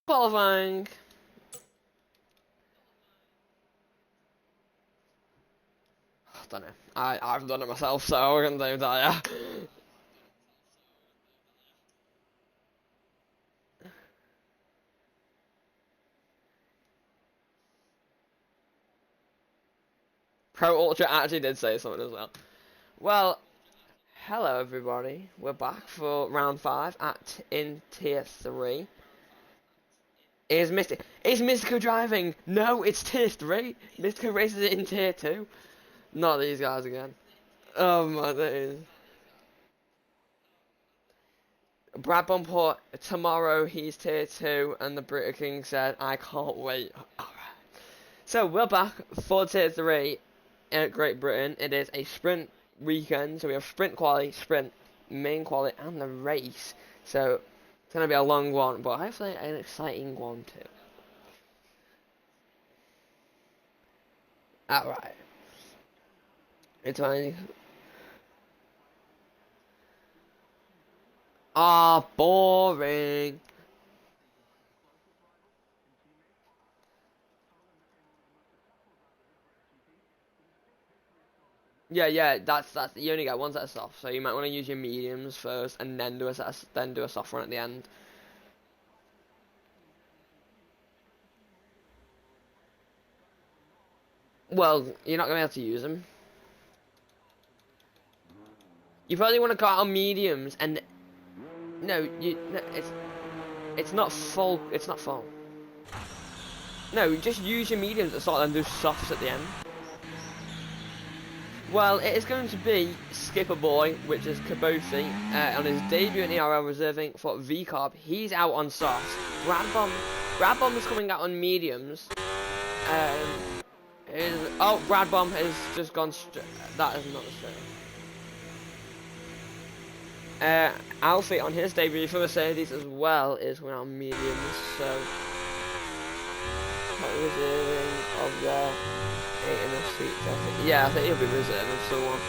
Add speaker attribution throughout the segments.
Speaker 1: Qualifying. I don't know. I've done it myself, so we're gonna do that. Yeah. Pro Ultra actually did say something as well. Well, hello everybody. We're back for round 5 in tier 3. Is Mystico driving? No, it's tier 3. Mystico races it in tier 2. Not these guys again. Oh my days. Brad Bumport, tomorrow he's tier 2, and the Brita King said, I can't wait. Alright. So we're back for tier 3 at Great Britain. It is a sprint weekend, so we have sprint quali, sprint, main quali, and the race. So it's going to be a long one, but hopefully an exciting one too. Alright. It's fine. Ah, boring. Yeah, that's you only get one set of soft, so you might want to use your mediums first, and then do a soft one at the end. Well, you're not gonna be able to use them. You probably want to go out on mediums, and no, it's not full. It's not full. No, just use your mediums at the start and do softs at the end. Well, it is going to be Skipper Boy, which is Kabosi, on his debut in ERL reserving for VCOB. He's out on softs. Brad Bomb is coming out on mediums. Brad Bomb has just gone straight. That is not straight. Alfie on his debut for Mercedes as well is going on mediums, so not reserving of their 8 enough seats, I think. Yeah, I think he'll be reserved of someone.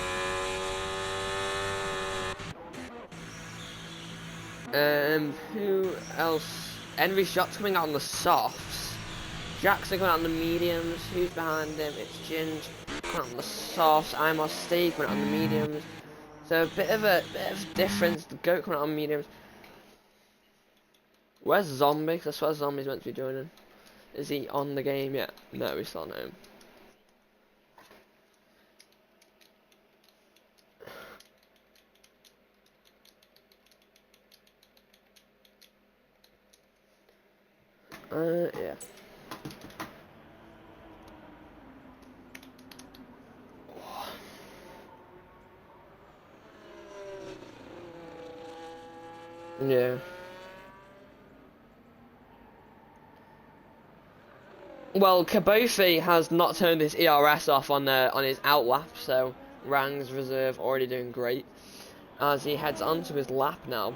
Speaker 1: Who else? Henry Shot's coming out on the softs. Jackson coming out on the mediums. Who's behind him? It's Ginge coming out on the softs. Imos Steve coming out on the mediums. So a bit of difference. The goat coming out on mediums. Where's Zombie? Because I swear Zombie's meant to be joining. Is he on the game yet? No, he's still not home. Yeah. Yeah. Well, Kabofi has not turned his ERS off on his outlap, so Rang's reserve already doing great as he heads onto his lap now.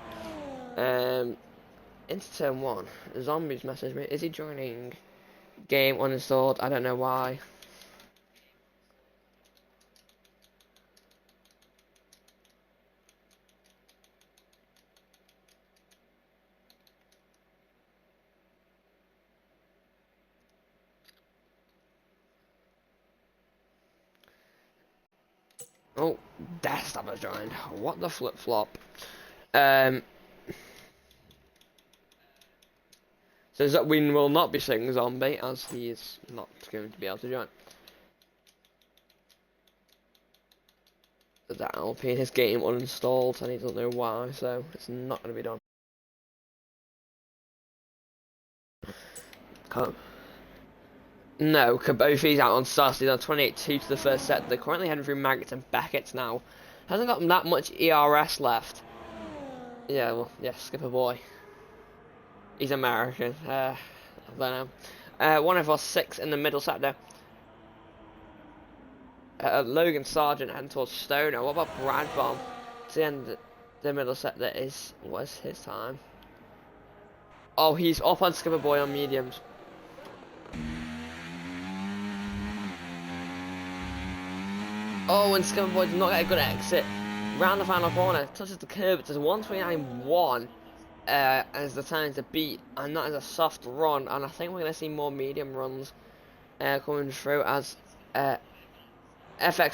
Speaker 1: Into turn 1. Zombies message me. Is he joining? Game uninstalled. I don't know why. Oh, Deathstab has joined. What the flip flop? So that we will not be seeing Zombie as he is not going to be able to join. That LP in his game uninstalled and he doesn't know why, so it's not going to be done. Can't. No, Kabofi's out on sus. He's on 28-2 to the first set. They're currently heading through Maggots and Beckett's now. Hasn't got that much ERS left. Yeah, well, yeah, Skipper Boy. He's American. I don't know. One of us 6 in the middle set there. Logan Sargent heading towards Stoner. What about Brad Bomb? To the end, the middle set there is. What's his time? Oh, he's up on Skipper Boy on mediums. Oh, and Skipper Boy did not get a good exit. Round the final corner, touches the curb, it says 129.1. as the time to beat, and that is a soft run, and I think we're going to see more medium runs coming through as FX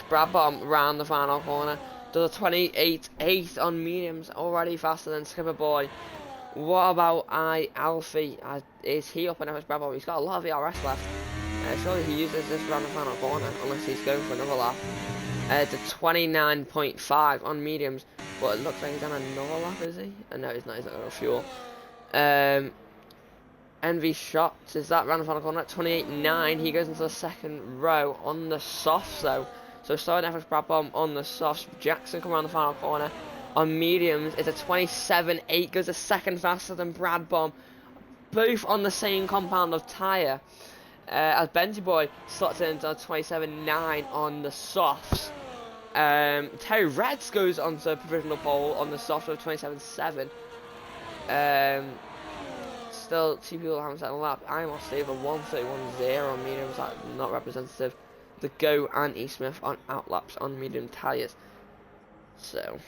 Speaker 1: Brabham round the final corner. Does a 28.8 on mediums, already faster than Skipper Boy. What about Alfie? Is he up on FX Brabham? He's got a lot of ERS left. Surely he uses this round the final corner, unless he's going for another lap. It's a 29.5 on mediums, but it looks like he's on another lap, is he? No, he's not. He's not going to fuel. Envy Shots, is that round the final corner at 28.9? He goes into the second row on the softs though. So starting FX Brabham on the softs. Jackson come around the final corner. On mediums, it's a 27.8, goes a second faster than Brabham. Both on the same compound of tyre. As Benji Boy slots into a 27.9 on the softs. Terry Reds goes onto a provisional pole on the soft of 27.7. Still, two people haven't set a lap. I must say the 1:31.0 on mediums, that's not representative. The Go and E. Smith on outlaps on medium tyres. So.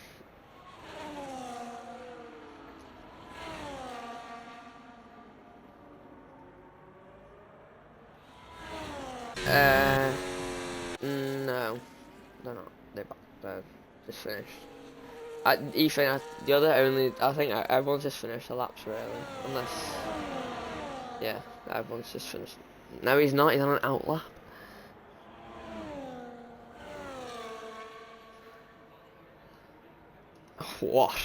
Speaker 1: No. They're not. They're just finished. Ethan, the other only, I think everyone's just finished the laps really, unless, yeah, everyone's just finished. No, he's not, he's on an outlap. What?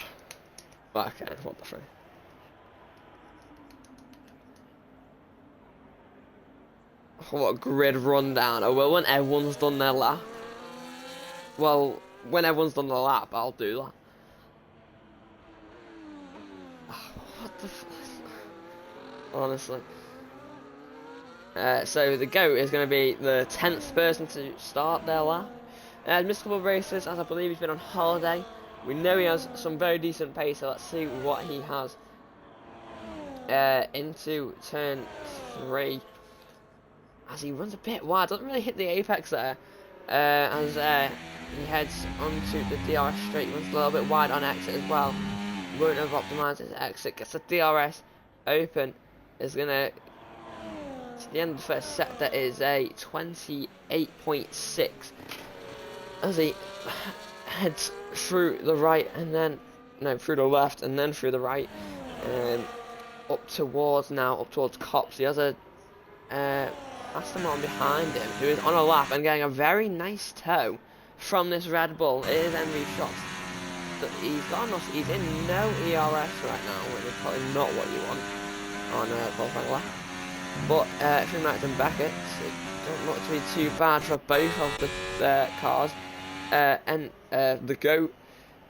Speaker 1: Okay, what the frick? What grid rundown? Oh, well, when everyone's done their lap. Well, when everyone's done the lap, I'll do that. What the fuck? Honestly. So the GOAT is going to be the 10th person to start their lap. Missed a couple of races, as I believe he's been on holiday. We know he has some very decent pace, so let's see what he has. Into turn 3. As he runs a bit wide, doesn't really hit the apex there. As he heads onto the DRS straight, he runs a little bit wide on exit as well. Won't have optimised his exit, gets the DRS open, is going to the end of the first set, that is a 28.6 as he heads through the right and then, no, through the left and then through the right, and up towards Cops. He has a Aston Martin behind him who is on a lap and getting a very nice tow from this Red Bull. It is Envy Shots. He's got enough, he's in no ERS right now, which is probably not what you want on a qualifying lap. But Freeman and Beckett, it don't look to be too bad for both of the cars. And the GOAT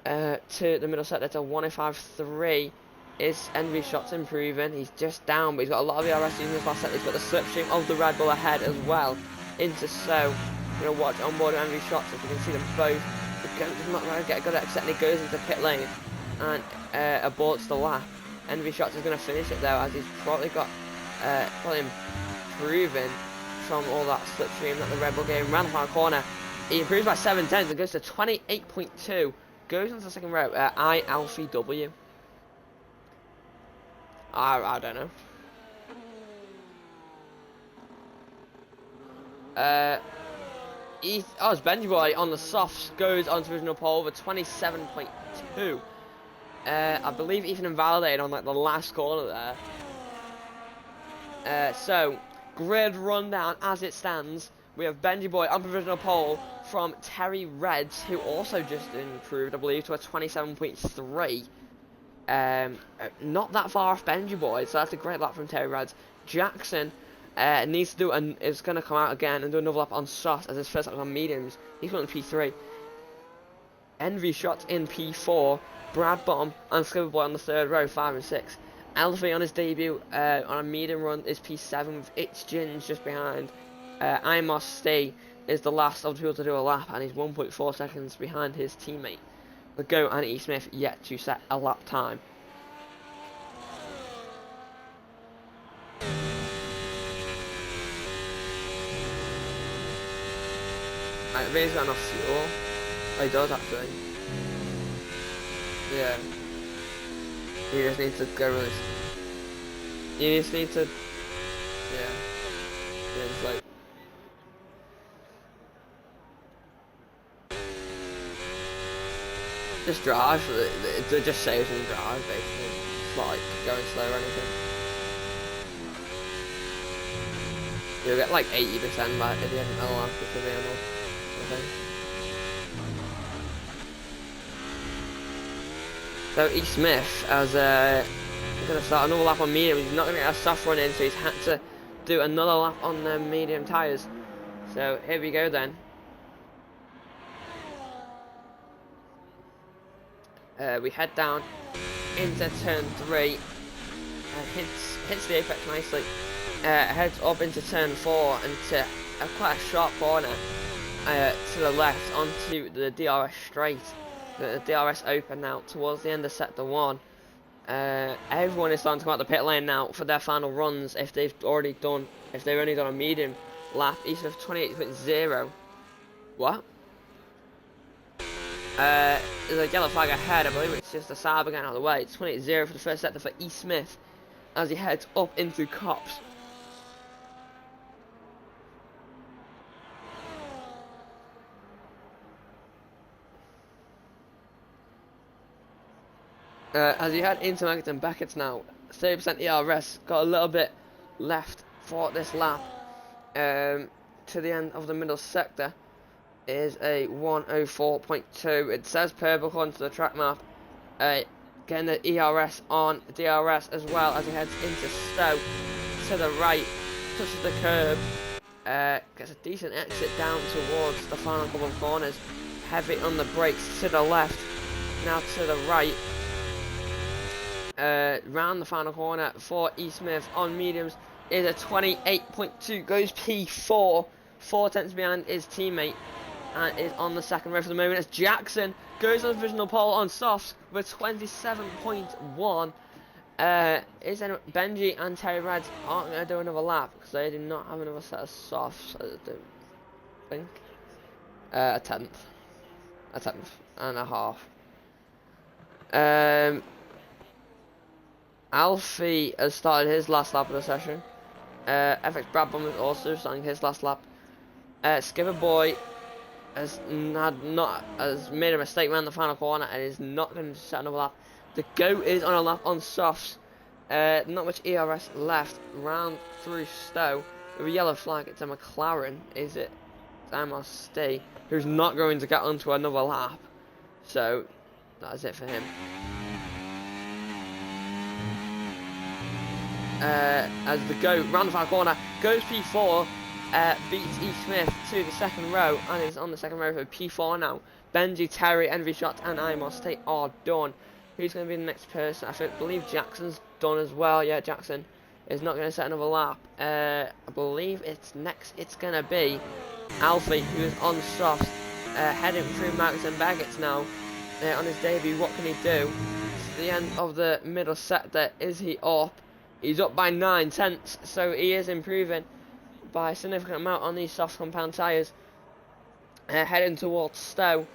Speaker 1: to the middle set, that's a 1:05.3. Is Envy Shots improving? He's just down, but he's got a lot of ERS in his last set. He's got the slipstream of the Red Bull ahead as well. Into so, we're going to watch on board Envy Shots if you can see them both. The GOAT does not really get a good exit, and he goes into pit lane and aborts the lap. Envy Shots is going to finish it though, as he's probably got probably improving from all that slipstream that the Red Bull gave him. Round the final corner, he improves by 7 tenths and goes to 28.2. Goes into the second row. Alfie W. I don't know. It's Benji Boy on the softs, goes onto original pole with 27.2. I believe Ethan invalidated on like the last corner there. So, grid rundown as it stands. We have Benji Boy on provisional pole from Terry Reds, who also just improved, I believe, to a 27.3. Not that far off Benji Boy, so that's a great lap from Terry Reds. Jackson needs to do is going to come out again and do another lap on soft as his first lap on mediums. He's going to P3. Envy Shots in P4. Brabham and Skipper Boy on the third row, 5 and 6. Alfie on his debut on a medium run is P7 with It's Gins just behind. I Must Stay is the last of the people to do a lap, and he's 1.4 seconds behind his teammate. The GOAT and E. Smith yet to set a lap time. I think he's got enough fuel. Oh, he does actually. Yeah. You just need to go really. You just need to. Yeah. Yeah, just like. Just drive. It just saves and drive basically. It's not like going slow or anything. You'll get like 80% by at the end of the lap, which will be enough, I think. So E. Smith as going to start another lap on medium. He's not going to get a soft run in, so he's had to do another lap on the medium tyres. So here we go then. We head down into turn 3 and hits the apex nicely. Heads up into turn 4 and to quite a sharp corner to the left onto the DRS straight. The DRS open now towards the end of sector 1. Everyone is starting to come out the pit lane now for their final runs if they've only done a medium lap. East of 28.0. What? There's a yellow flag ahead. I believe it's just the Sauber getting out of the way. It's 28.0 for the first sector for E. Smith as he heads up into Copse. As you head into Maggots Beckett now, 30% ERS, got a little bit left for this lap. To the end of the middle sector is a 104.2. It says purple according to the track map. Getting the ERS on DRS as well as he heads into Stowe. To the right, touches the curb, gets a decent exit down towards the final couple of corners. Heavy on the brakes to the left, now to the right. Round the final corner for E. Smith on mediums is a 28.2, goes P4, 4 tenths behind his teammate, and is on the second row for the moment as Jackson goes on the provisional pole on softs with 27.1. Benji and Terry Reds aren't going to do another lap because they do not have another set of softs, I don't think. A tenth and a half. Alfie has started his last lap of the session. FX Brabham is also starting his last lap. Skipper Boy has made a mistake around the final corner and is not going to set another lap. The GOAT is on a lap on softs. Not much ERS left. Round through Stowe with a yellow flag. It's a McLaren, is it? It's Amos Stay, who's not going to get onto another lap. So that is it for him. As the GOAT round the final corner goes P4, beats E. Smith to the second row and is on the second row for P4 now. Benji, Terry, Envy Shot and Amos State are done. Who's going to be the next person? I believe Jackson's done as well. Yeah, Jackson is not going to set another lap. I believe it's going to be Alfie, who is on softs, heading through Maggots Beckett now on his debut. What can he do? To the end of the middle sector, is he up? He's up by 9 tenths, so he is improving by a significant amount on these soft compound tyres. Heading towards Stowe.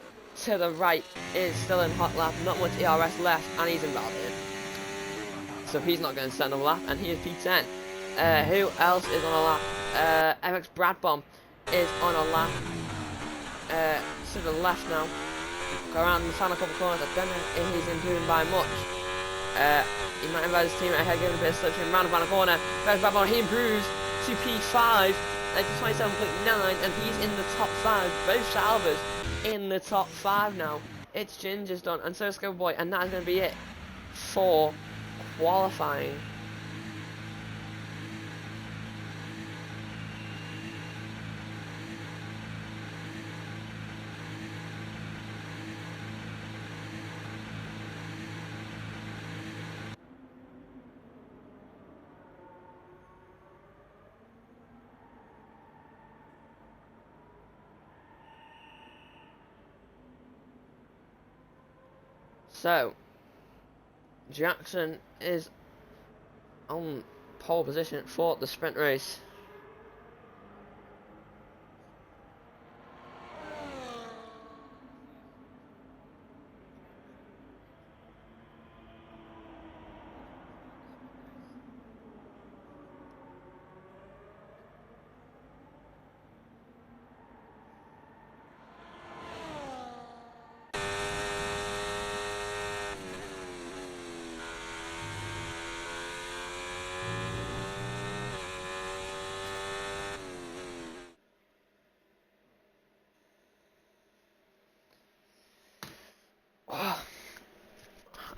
Speaker 1: To the right is still in hot lap, not much ERS left, and he's in Valdez. So he's not going to set another lap, and he is P10. Who else is on a lap? FX Brabham is on a lap. To the left now. Go around the final couple of corners. I don't know if he's improving by much. He might invite his teammate ahead, giving a bit of slip round the final corner. Goes Brabham, he improves to P5, like 27.9, and he's in the top 5. Both Salvers in the top 5 now. It's Ginger's done, and so is Skipper Boy, and that is going to be it for qualifying. So, Jackson is on pole position for the sprint race.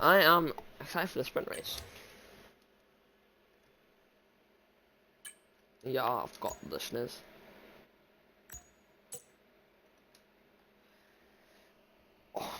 Speaker 1: I am excited for the sprint race. Yeah, I've got listeners. Oh.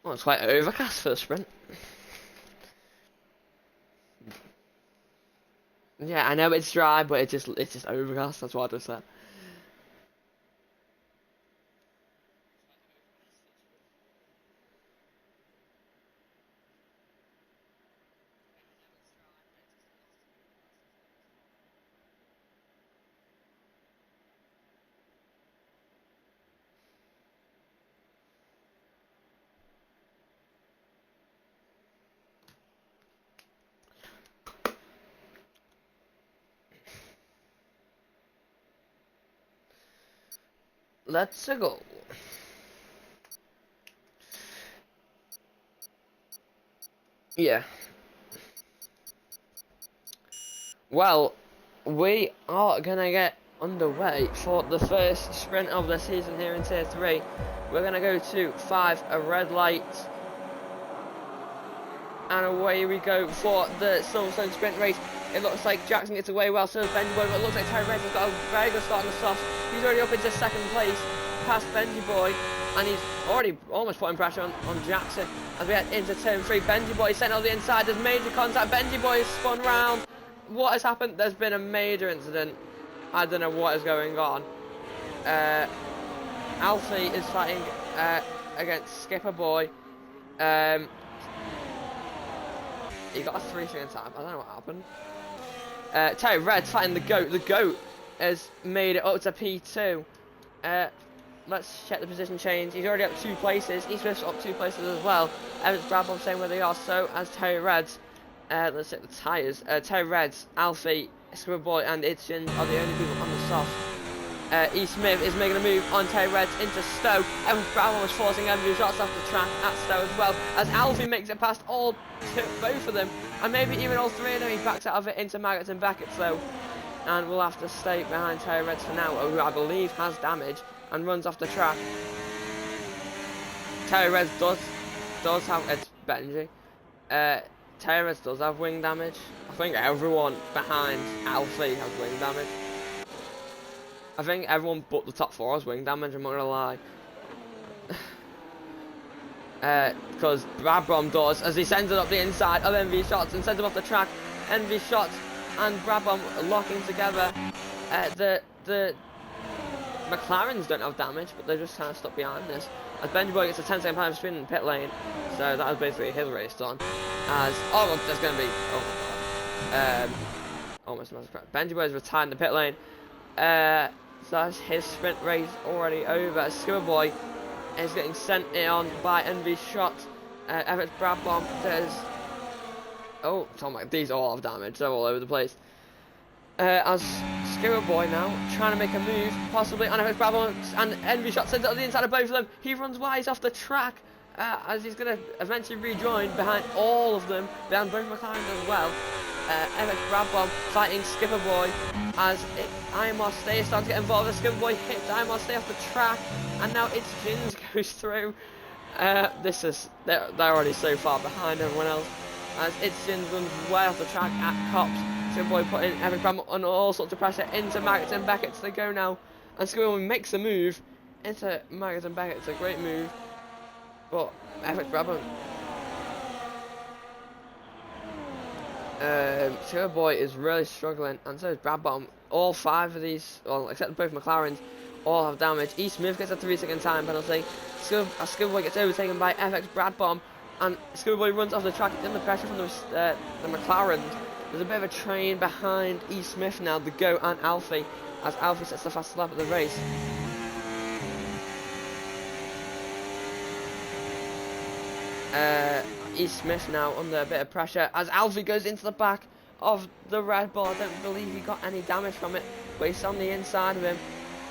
Speaker 1: Oh, it's quite overcast for the sprint. Yeah, I know it's dry, but it's just overcast. That's what I just said. Let's go. Yeah. Well, we are gonna get underway for the first sprint of the season here in Tier 3. We're gonna go to 5, a red light. And away we go for the Silverstone sprint race. It looks like Jackson gets away well, so does Benji Boy, but it looks like Terry Red's got a very good start on the soft. He's already up into second place, past Benji Boy, and he's already almost putting pressure on Jackson as we head into turn 3. Benji Boy sent on the inside, there's major contact, Benji Boy is spun round. What has happened? There's been a major incident. I don't know what is going on. Alfie is fighting against Skipper Boy. He got a 3-second time. I don't know what happened. Terry Red's fighting the GOAT. The GOAT has made it up to P2. Let's check the position change. He's already up 2 places. He's just up 2 places as well. Evans Brabham saying where they are. So as Terry Red's. Let's check the tyres. Terry Red's, Alfie, Skipper Boy, and Itzin are the only people on the soft. E. Smith is making a move on Terry Red's into Stowe. Evans Brabham was forcing Andrew shots off the track at Stowe as well. As Alfie makes it past both of them, and maybe even all 3 of them. He backs out of it into Maggots and Beckett though. And we'll have to stay behind Terry Red's for now, who I believe has damage and runs off the track. Terry Red's does have, it's Benji. Terry Red's does have wing damage. I think everyone behind Alfie has wing damage. I think everyone but the top 4 has wing damage, I'm not gonna lie. Because Brabham does, as he sends it up the inside of NV Shots and sends him off the track. NV Shots and Brabham locking together. The McLarens don't have damage, but they're just kind of stuck behind this. As Benji Boy gets a 10-second time spin in the pit lane, so that was basically his race done. As look, there's going to be almost Benji Boy is retired in the pit lane. So that's his sprint race already over. Skipper Boy is getting sent in on by NV Shot. Everett Brabham does. Oh, these all have damage. They're all over the place. As Skipper Boy now trying to make a move, possibly on Everett Brabham, and NV Shot sends it on the inside of both of them. He runs wise off the track as he's going to eventually rejoin behind all of them, behind both McLaren as well. Everett Brabham fighting Skipper Boy as Imar Stay is starting to get involved. Skipper Boy hits Imar Stay off the track, and now it's Jins goes through. They're already so far behind everyone else as it's Jins runs way off the track at Cops. Skipper Boy putting Everett Brabham on all sorts of pressure into Maggots and Beckett to go now, and Skipper Boy makes a move into Maggots and Beckett. It's a great move, but Everett Brabham. Skipper Boy is really struggling, and so is Brabham. All 5 of these, well, except both McLarens, all have damage. E. Smith gets a 3-second time penalty. Skipper Boy gets overtaken by FX Brabham, and Skipper Boy runs off the track. It's under pressure from the McLarens. There's a bit of a train behind E. Smith now, the GOAT and Alfie, as Alfie sets the fastest lap of the race. E. Smith now under a bit of pressure as Alfie goes into the back of the Red Bull. I don't believe he got any damage from it. but he's on the inside of him.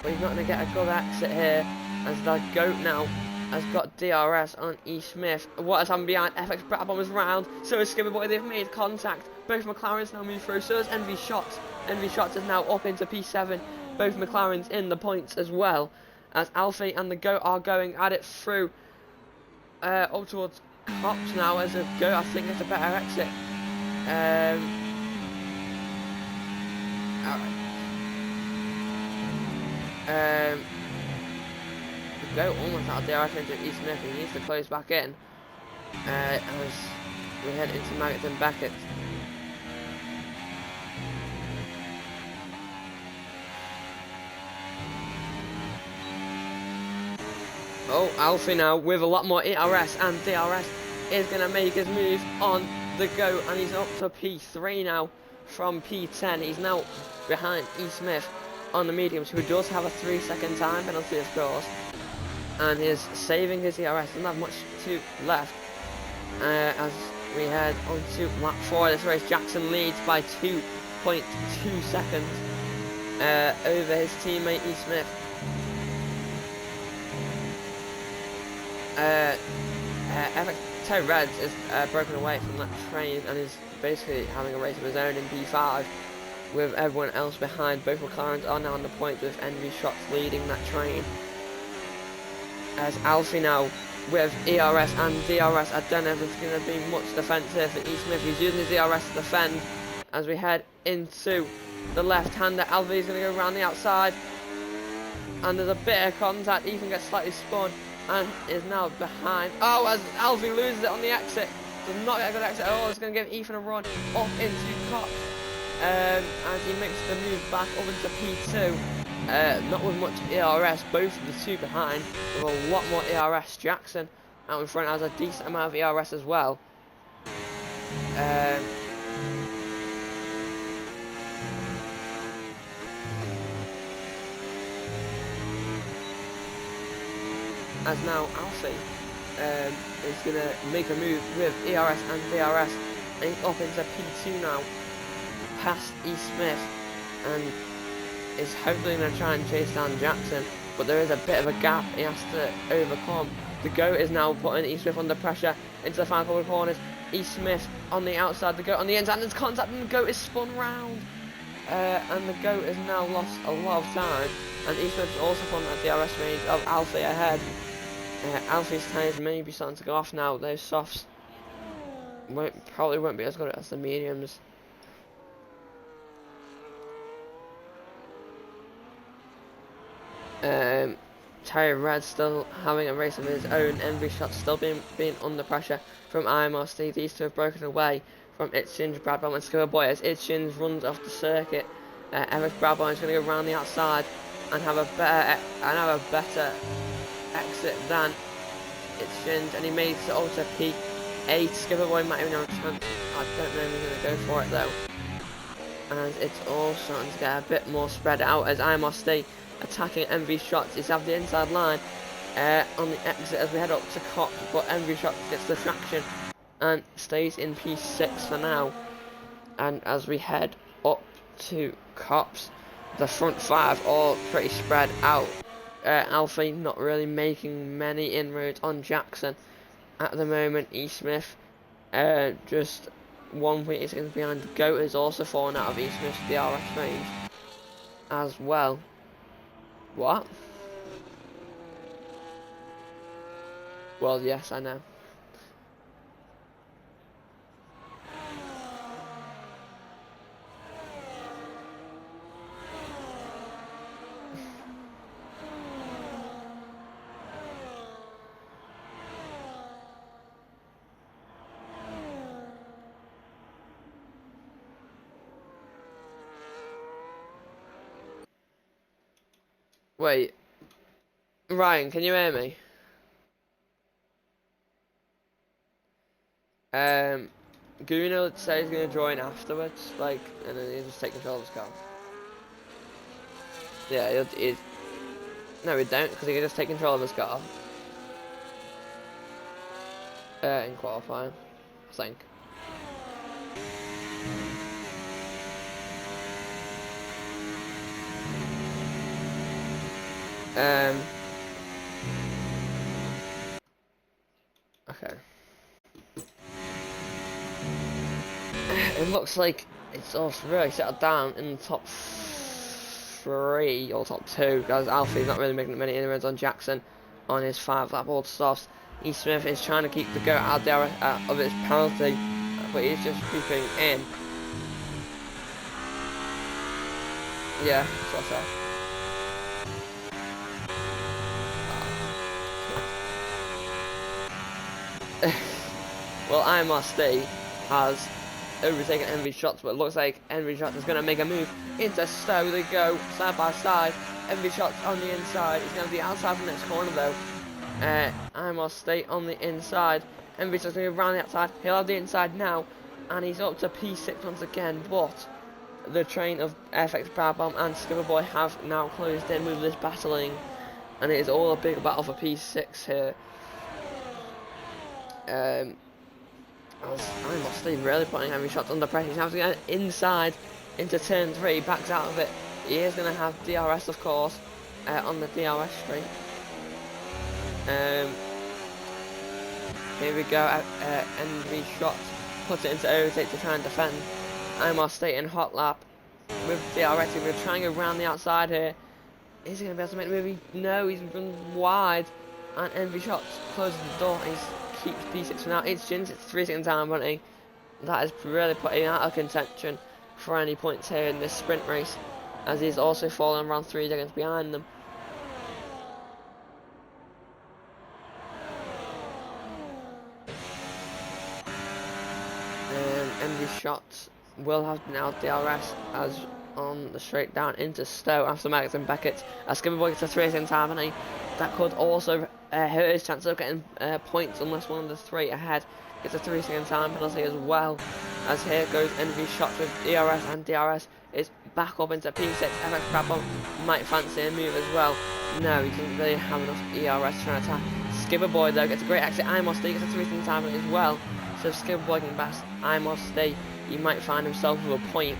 Speaker 1: But he's not going to get a good exit here, as the GOAT now has got DRS on E. Smith. What has happened behind? FX Brabham is round, so is Skipper Boy. They've made contact. Both McLarens now move through, so is Envy Shots. Envy Shots is now up into P7. Both McLarens in the points as well, as Alfie and the GOAT are going at it through up towards Cops now, as a GOAT I think it's a better exit. The GOAT almost out of DRS into E. Smith. He needs to close back in as we head into Maggots and Beckett. Oh, Alfie now with a lot more ERS, and DRS is going to make his move on the GOAT, and he's up to P3 now from P10. He's now behind E. Smith on the mediums, who does have a 3-second time penalty, of course, and is saving his ERS. Doesn't have much to left as we head on to lap 4 of this race. Jackson leads by 2.2 seconds over his teammate E. Smith. Terry Reds is broken away from that train and is basically having a race of his own in P5 with everyone else behind. Both McLarens are now on the point with Envy Shots leading that train. As Alfie now with ERS and DRS, I don't know if it's going to be much defensive for E. Smith. He's using his ERS to defend as we head into the left-hander. Alfie is going to go around the outside, and there's a bit of contact. Ethan gets slightly spun and is now behind. Oh, as Alfie loses it on the exit. Does not get a good exit at all. It's going to give Ethan a run up into Cops as he makes the move back up into P2. Not with much ERS, both of the two behind, with a lot more ERS. Jackson out in front has a decent amount of ERS as well. As now Alfie is going to make a move with ERS and DRS, and he's up into P2 now, past E. Smith, and is hopefully going to try and chase down Jackson, but there is a bit of a gap he has to overcome. The GOAT is now putting E. Smith under pressure into the final couple of corners. E. Smith on the outside, the GOAT on the inside, and there's contact, and the GOAT is spun round. And the GOAT has now lost a lot of time, and E. Smith's also from that DRS range of Alfie ahead. Alfie's tyres may be starting to go off now. Those softs probably won't be as good as the mediums. Terry Red still having a race of his own. Envy Shot still being under pressure from IMRC. These two have broken away from Itchins, Brabham and Skipper Boy as Itchins runs off the circuit. Eric Brabham is going to go around the outside and have a better exit than Itchins, and he makes it all to P8. Skipper Boy might even have a chance. I don't know if he's going to go for it though, as it's all starting to get a bit more spread out as IMRC attacking Envy Shots. He's have the inside line on the exit as we head up to Cop, but Envy Shots gets the traction and stays in P6 for now. And as we head up to Cops, the front five all pretty spread out. Alfie not really making many inroads on Jackson at the moment. E. Smith just 1.8 seconds behind. The GOAT is also fallen out of E. Smith's DRS range as well. What? Well, yes, I know. Wait, Ryan, can you hear me? Guno says he's gonna join afterwards, like, and then he'll just take control of his car. Yeah, he'll no, he don't, because he can just take control of his car. In qualifying, I think. Um. Okay. It looks like it's all really settled down in the top 3 or top 2, because Alfie's not really making many inroads on Jackson on his 5-lap autostops. E. Smith is trying to keep the goat out there of its penalty, but he's just creeping in. Yeah, that's what I said. Well, IMRC has overtaken Envy Shots, but it looks like Envy Shots is going to make a move into Stowe. They go side by side. Envy Shots on the inside. He's going to be outside the next corner though. IMRC on the inside. Envy Shots going to go around the outside. He'll have the inside now, and he's up to P6 once again. But the train of FX Brabham and Skipperboy have now closed in with this battling, and it is all a big battle for P6 here. IMRC really putting Envy Shots under pressure. He's having to get inside into turn 3, backs out of it. He is going to have DRS, of course, on the DRS straight. Here we go. Envy Shots puts it into overtake to try and defend. IMRC in hot lap with DRS. We're trying to go around the outside here. Is he going to be able to make the move? No, he's run wide, and Envy Shots closes the door. He keeps P6 for now. It's Jins. It's 3 second time penalty. That is really putting out of contention for any points here in this sprint race, as he's also fallen around 3 seconds behind them. Envy Shots will have now DRS as on the straight down into Stowe after Maddox and Beckett. As Skipperboy gets a 3 second time penalty, that could also hurt his chance of getting points unless one of the 3 ahead gets a 3 second time penalty as well. As here goes Envy Shots with DRS, and DRS is back up into P6. FX Brabham might fancy a move as well. No, he doesn't really have enough ERS trying to attack. Skipperboy though gets a great exit. IMRC gets a 3 second time penalty as well. So if Skipperboy can pass IMRC, he might find himself with a point.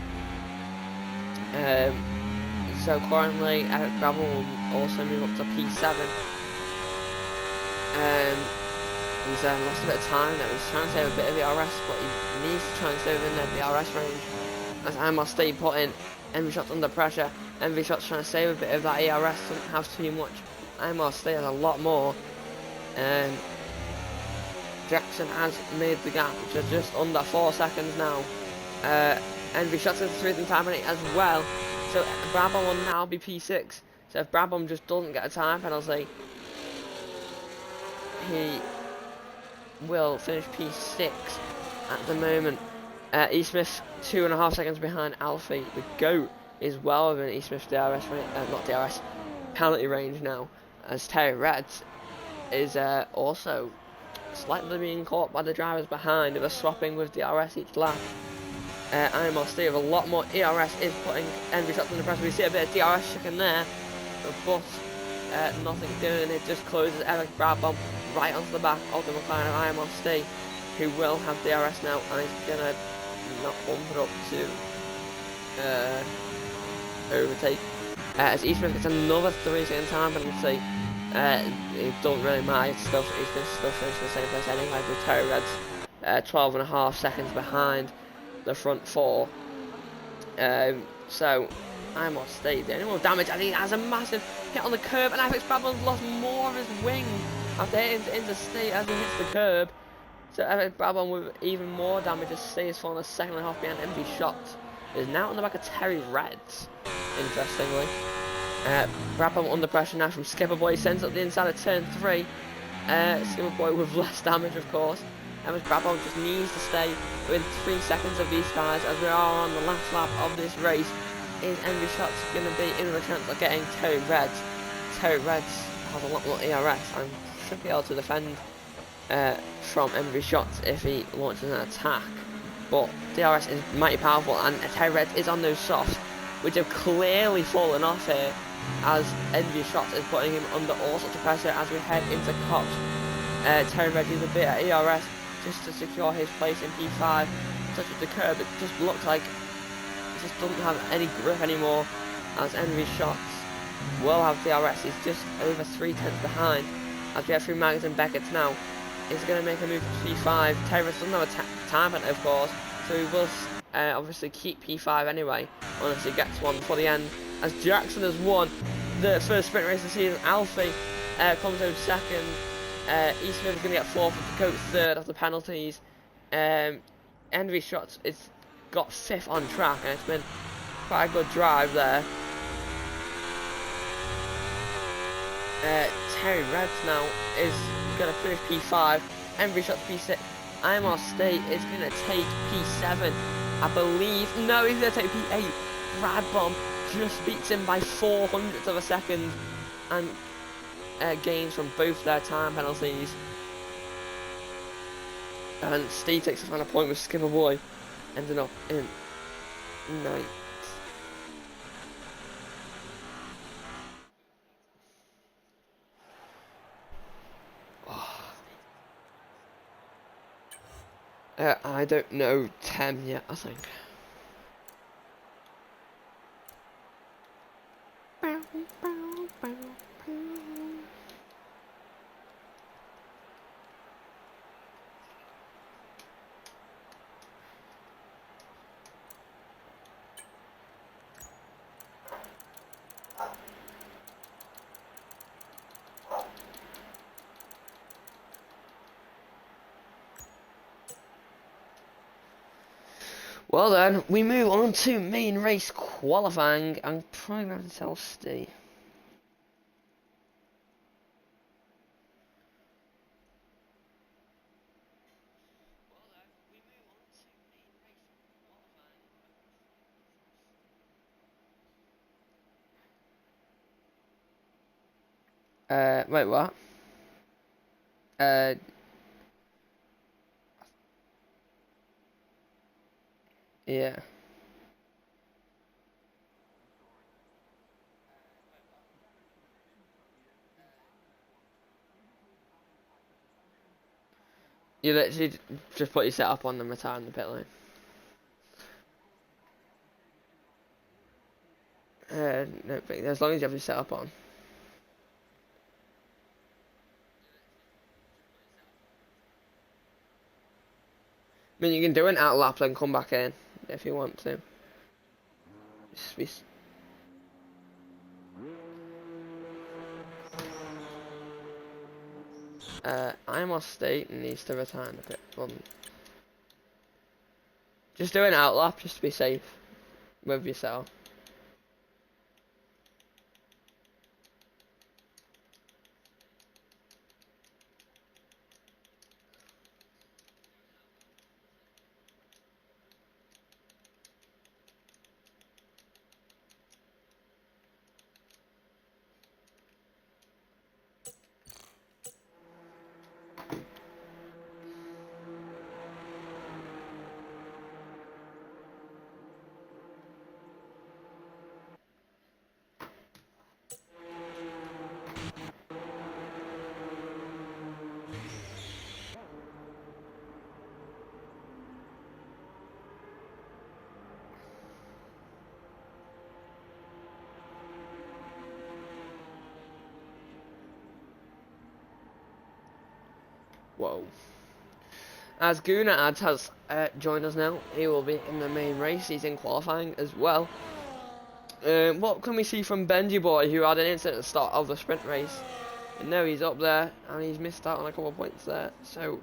Speaker 1: So currently FX Brabham will also move up to P7. He's lost a bit of time there. He's trying to save a bit of ERS, but he needs to try and save in the ERS range. As IMRC putting Envy Shots under pressure. Envy Shots trying to save a bit of that ERS, doesn't have too much. IMRC has a lot more. Jackson has made the gap, which is just under 4 seconds now. Envy Shots is 3 second time penalty as well. So Brabham will now be P6. So if Brabham just doesn't get a time penalty, he will finish P6 at the moment. E. Smith 2.5 seconds behind Alfie. The GOAT is well within E. Smith's DRS range, not DRS, penalty range now, as Terry Reds is also slightly being caught by the drivers behind who are swapping with DRS each lap. IMRC with a lot more ERS is putting Envy Shots under pressure. We see a bit of DRS chicken there, but nothing doing. It just closes FX Brabham right onto the back of the McLaren of IMRC, who will have DRS now, and he's gonna not bump it up to overtake. As E. Smith gets another 3 second time penalty. It don't really matter. He's still finished in the same place anyway, with Terry Reds 12.5 seconds behind the front 4. So IMRC the only more damage, and he has a massive hit on the curb, and FX Brabham's lost more of his wing after hitting into state as he hits the curb. So FX Brabham with even more damage as C is falling a second and a half behind. Envy Shots is now on the back of Terry Reds, interestingly. Brabham under pressure now from Skipperboy. He sends up the inside of turn 3. Skipperboy with less damage, of course. FX Brabham just needs to stay within 3 seconds of these guys as we are on the last lap of this race. Is Envy Shots going to be in with a chance of getting Terry Reds? Terry Reds has a lot more ERS and should be able to defend from Envy Shots if he launches an attack. But DRS is mighty powerful, and Terry Reds is on those softs, which have clearly fallen off here, as Envy Shots is putting him under all sorts of pressure as we head into Cops. Terry Reds is a bit of ERS just to secure his place in P5. Such as the curb, it just looks like he just doesn't have any grip anymore, as Envy Shots will have DRS. He's just over 3/10 behind. As we have through Magnus and Beckett now. He's going to make a move to P5. Terrace doesn't have a time penalty, of course, so he will obviously keep P5 anyway, unless he gets one before the end. As Jackson has won the first sprint race of the season, Alfie comes over second. Eastman is going to get fourth, with the coach third after penalties. Envy Shots is got fifth on track, and it's been quite a good drive there. Terry Reds now is going to finish P5. Envy Shots P6. IMR State is going to take P7, I believe. No, he's going to take P8. Brad Bomb just beats him by 0.04 of a second, and gains from both their time penalties. And Steve takes the final point with Skipper Boy ending up in 9th. I don't know 10 yet, I think. Well then, we move on to main race qualifying and program itself stay. Wait, what? Yeah. You literally just put your setup on and retire in the pit lane. No, but as long as you have your setup on. I mean, you can do an out lap and come back in if you want to. IMR State needs to retire in the pit. Just do an out lap just to be safe with yourself. Whoa. As Guna Ads has joined us now, he will be in the main race. He's in qualifying as well. What can we see from Benji Boy, who had an incident at the start of the sprint race? And now he's up there, and he's missed out on a couple of points there. So,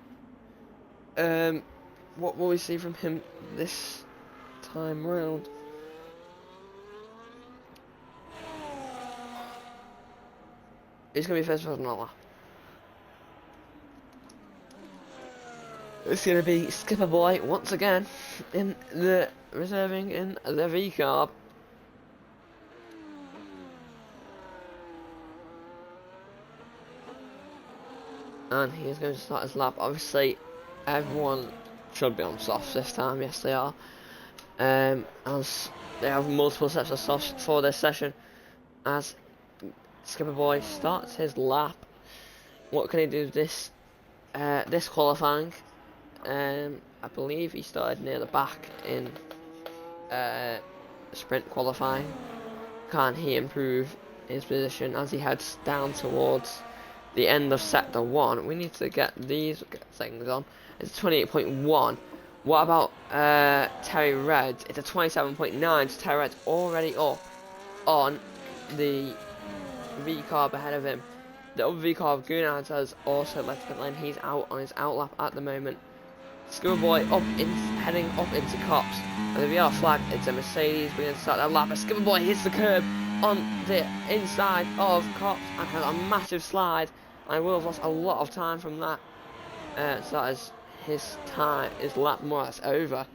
Speaker 1: what will we see from him this time round? He's going to be first person on lap. It's going to be Skipper Boy once again in the reserving in the V-Carb. And he is going to start his lap. Obviously, everyone should be on softs this time. Yes, they are. As they have multiple sets of softs for this session. As Skipper Boy starts his lap. What can he do this qualifying? I believe he started near the back in sprint qualifying. Can he improve his position as he heads down towards the end of sector 1. We need to get these things on. It's 28.1. What about Terry Reds? It's a 27.9. So Terry Reds already up on the V-carb ahead of him. The other V-carb, Gunnar, has also left the lane. He's out on his outlap at the moment. Scuba Boy heading up into Cops. And the VR flag, it's a Mercedes. We're going to start that lap. But Scuba Boy hits the curb on the inside of Cops and has a massive slide. I will have lost a lot of time from that. So that is his lap more or less over.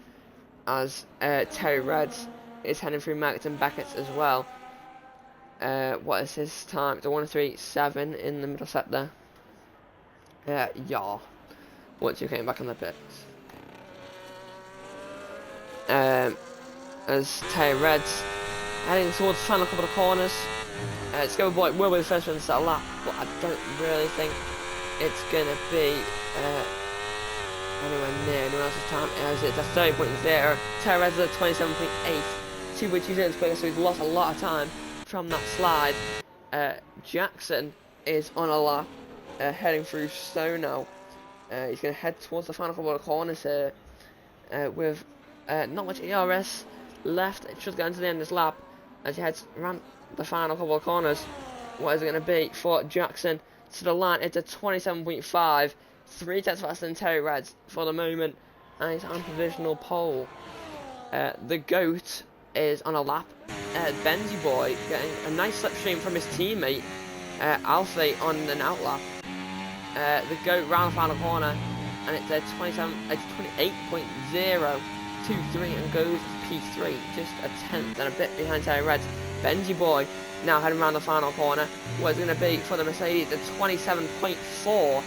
Speaker 1: As Terry Reds is heading through Merton Beckett's as well. What is his time? It's a 1:37 in the middle sector. Yeah. Once you came back on the pits. As Terry Reds heading towards the final couple of corners. Scuba Boy will be the first one to start a lap, but I don't really think it's gonna be anywhere near anyone else's time, as it's a 30.0. Terry Reds is a 27.8, to which he's in quicker, so he's lost a lot of time from that slide. Jackson is on a lap, heading through Stowe now. He's going to head towards the final couple of corners here, with not much ERS left. It should get into the end of this lap as he heads around the final couple of corners. What is it going to be for Jackson? To the line, it's a 27.5, 3 tenths faster than Terry Reds for the moment, and he's on provisional pole. The GOAT is on a lap. Benji Boy getting a nice slipstream from his teammate Alfie on an outlap. The GOAT round the final corner, and it's a 28.023 and goes P3, just a tenth and a bit behind Terry Reds. Benji Boy now heading around the final corner. What is going to be for the Mercedes? A 27.4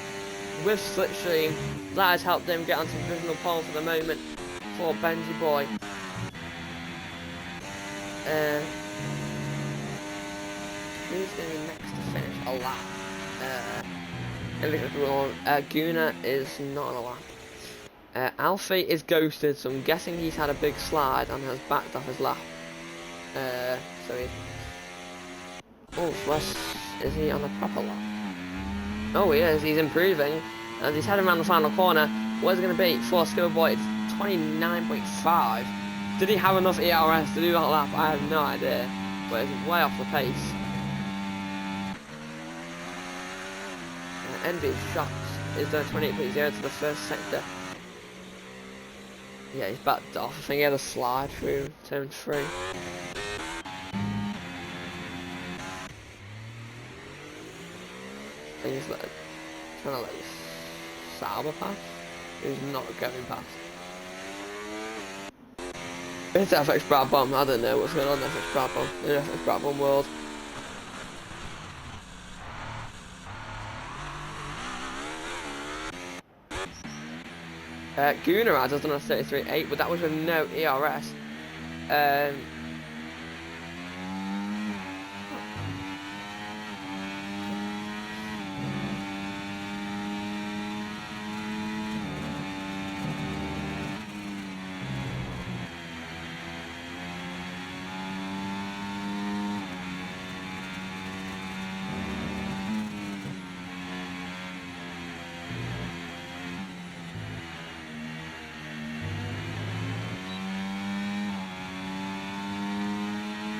Speaker 1: with slipstream. That has helped him get onto provisional pole for the moment for Benji Boy. Who's going to be next to finish a lap? Guna is not on a lap. Alfie is ghosted, so I'm guessing he's had a big slide and has backed off his lap. So he... Oh, is he on the proper lap? Oh, he is. He's improving. And he's heading around the final corner. What is it going to be for Scuba Boy? It's 29.5. Did he have enough ERS to do that lap? I have no idea. But it's way off the pace. NB Shots is doing 28.0 to the first sector. Yeah, he's backed off. I think he had a slide through turn 3. I think he's trying to let Sauber pass. He's not going past. It's FX Brabham. I don't know what's going on in FX Brabham. In FX Brabham world. Gunnar has done a 33.8, but that was with no ERS.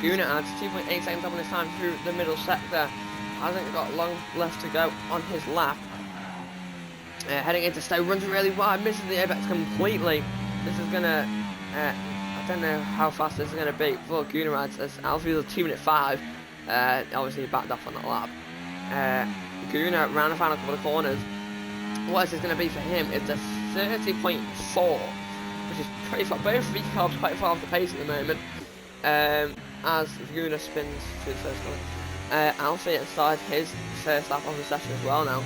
Speaker 1: Gunnar adds 2.8 seconds up on his time through the middle sector. Hasn't got long left to go on his lap. Heading into Stowe, runs really wide, misses the apex completely. This is gonna, I don't know how fast this is gonna be for Gunnar adds, as Alfie's a 2:05. Obviously he backed off on that lap. Gunnar round the final couple of corners. What is this gonna be for him? It's a 30.4, which is pretty far. Both V-carbs quite far off the pace at the moment. As Gunnar spins through the first corner. Alfie has started his first lap of the session as well now.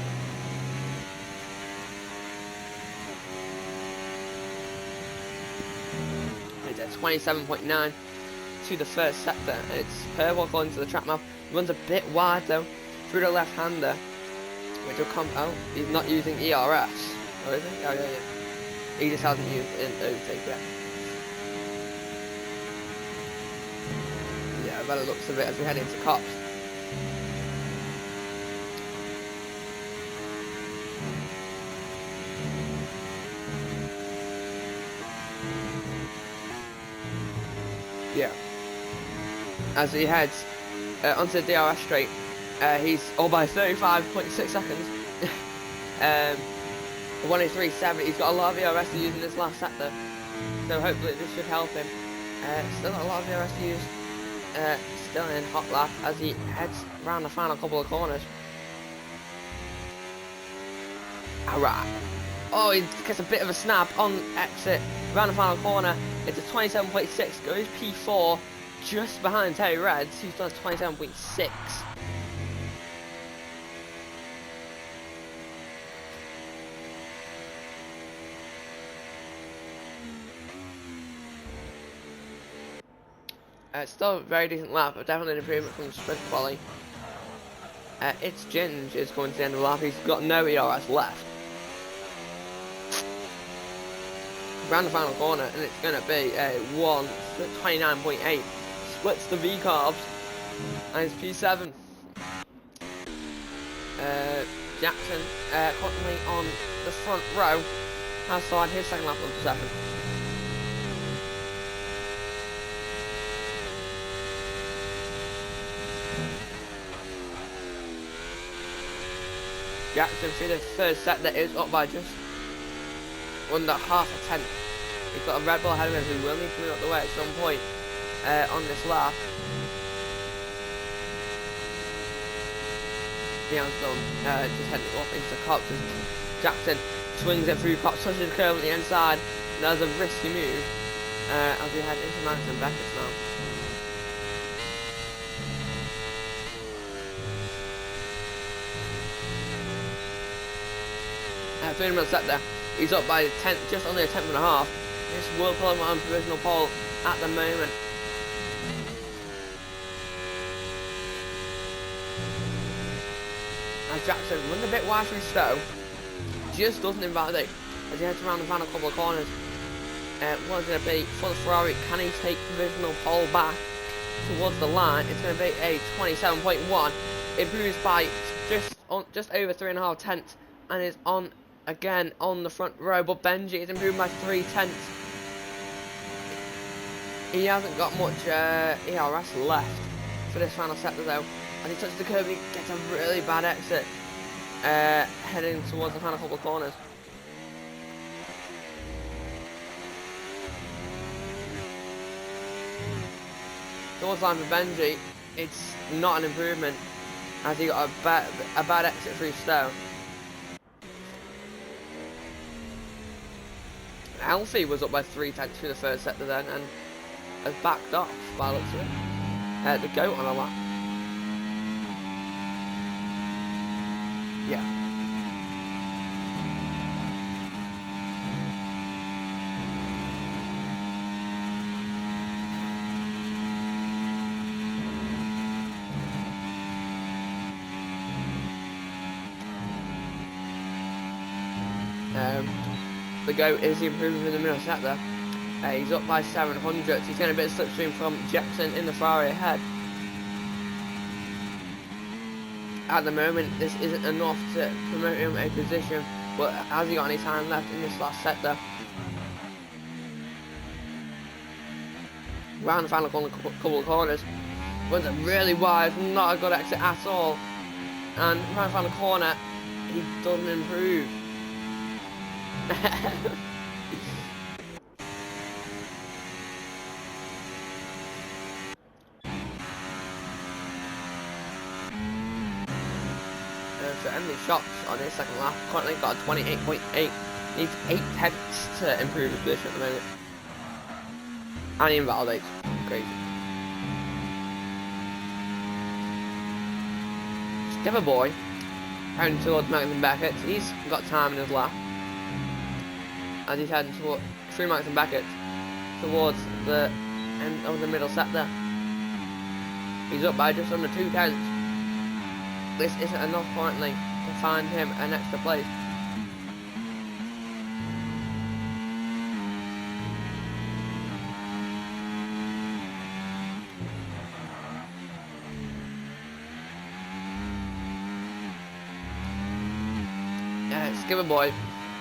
Speaker 1: It's at 27.9 to the first sector. It's purple according to the track map. Runs a bit wide though through the left-hander, which will come out. He's not using ERS. Oh, is he? Oh, yeah. He just hasn't used it in overtake yet. By the looks of it as we head into Cops. as he heads onto the DRS straight. He's all by 35.6 seconds. 1:03.7. He's got a lot of ERS to use in this last sector, so hopefully this should help him. Still got a lot of ERS to use. Still in hot lap as he heads around the final couple of corners. Alright. Oh, he gets a bit of a snap on exit around the final corner. It's a 27.6. Goes P4 just behind Terry Reds, who's done 27.6. It's still a very decent lap, but definitely an improvement from sprint quali. It's Ginge is going to the end of the lap. He's got no ERS left. Around the final corner, and it's going to be a 1:29.8. Splits the V carbs, and it's P7. Jackson currently on the front row has started his second lap of the session. Jackson through the third set that is up by just under half a tenth. He's got a Red Bull ahead of him who will need to move up the way at some point on this lap. Deion's done, just heading off into Cox as Jackson swings it through Cox, touches the curve on the inside. There's a risky move as we head into Magnussen Beckett now. 3 minutes set there. He's up by just under a tenth and a half. This will put him on provisional pole at the moment. As Jackson running a wide through Stowe, just doesn't invalidate as he heads around the final couple of corners. What's going to be for the Ferrari? Can he take provisional pole back towards the line? It's going to be a 27.1. It moves by just over 3.5 tenths and is on again on the front row, but Benji is improving by 3 tenths. He hasn't got much ERS left for this final sector though. As he touches the curb, he gets a really bad exit heading towards the final couple of corners. Towards the line for Benji, it's not an improvement as he got a bad exit through Stowe. Alfie was up by 3 tenths through the first sector then and has backed off by the looks of it. The goat on a lap. Yeah. The goat is improving in the middle sector. He's up by 700. He's getting a bit of slipstream from Jackson in the Ferrari ahead. At the moment, this isn't enough to promote him a position, but has he got any time left in this last sector? Round the final couple of corners, runs it really wide, not a good exit at all. And round the final corner, he doesn't improve. So Emily Shots on his second lap, currently got a 28.8, needs 8 tenths to improve his position at the moment. And he invalidates, crazy. Skipper Boy, heading towards Magnussen Beckett, he's got time in his lap. As he's heading through Magnussen Beckett towards the end of the middle sector. He's up by just under 2 tenths. This isn't enough currently to find him an extra place. Skipper Boy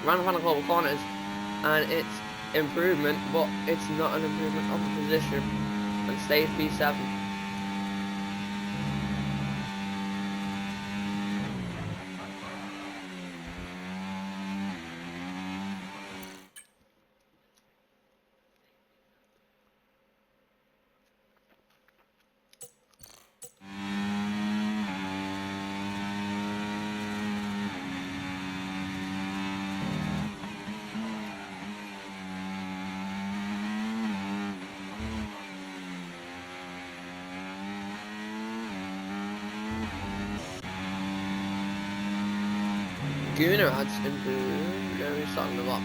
Speaker 1: ran the final couple of corners and it's improvement, but it's not an improvement of the position and stays P7. Gunnar adds improved. No, he's starting a lot.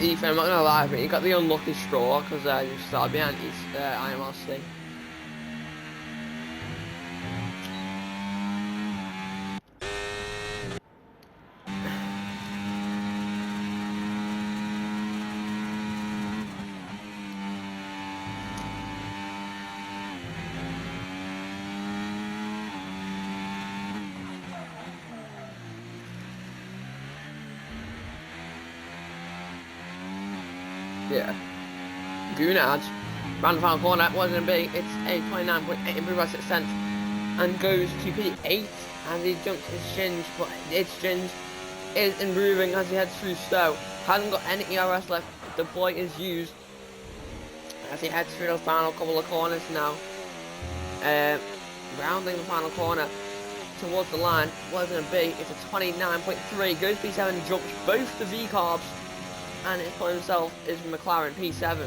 Speaker 1: Ethan, I'm not gonna lie, but you got the unlucky straw because you started behind IMRC. Yeah. Gunnar round the final corner, what is it going to be? It's a 29.8 improved by 6 cents and goes to P8 as he jumps his Shinge, but his Shinge is improving as he heads through Stowe. Hasn't got any ERS left, the point is used as he heads through the final couple of corners now. Rounding the final corner towards the line, what is it going to be? It's a 29.3, goes P7, jumps both the V-carbs, and his point himself is McLaren P7.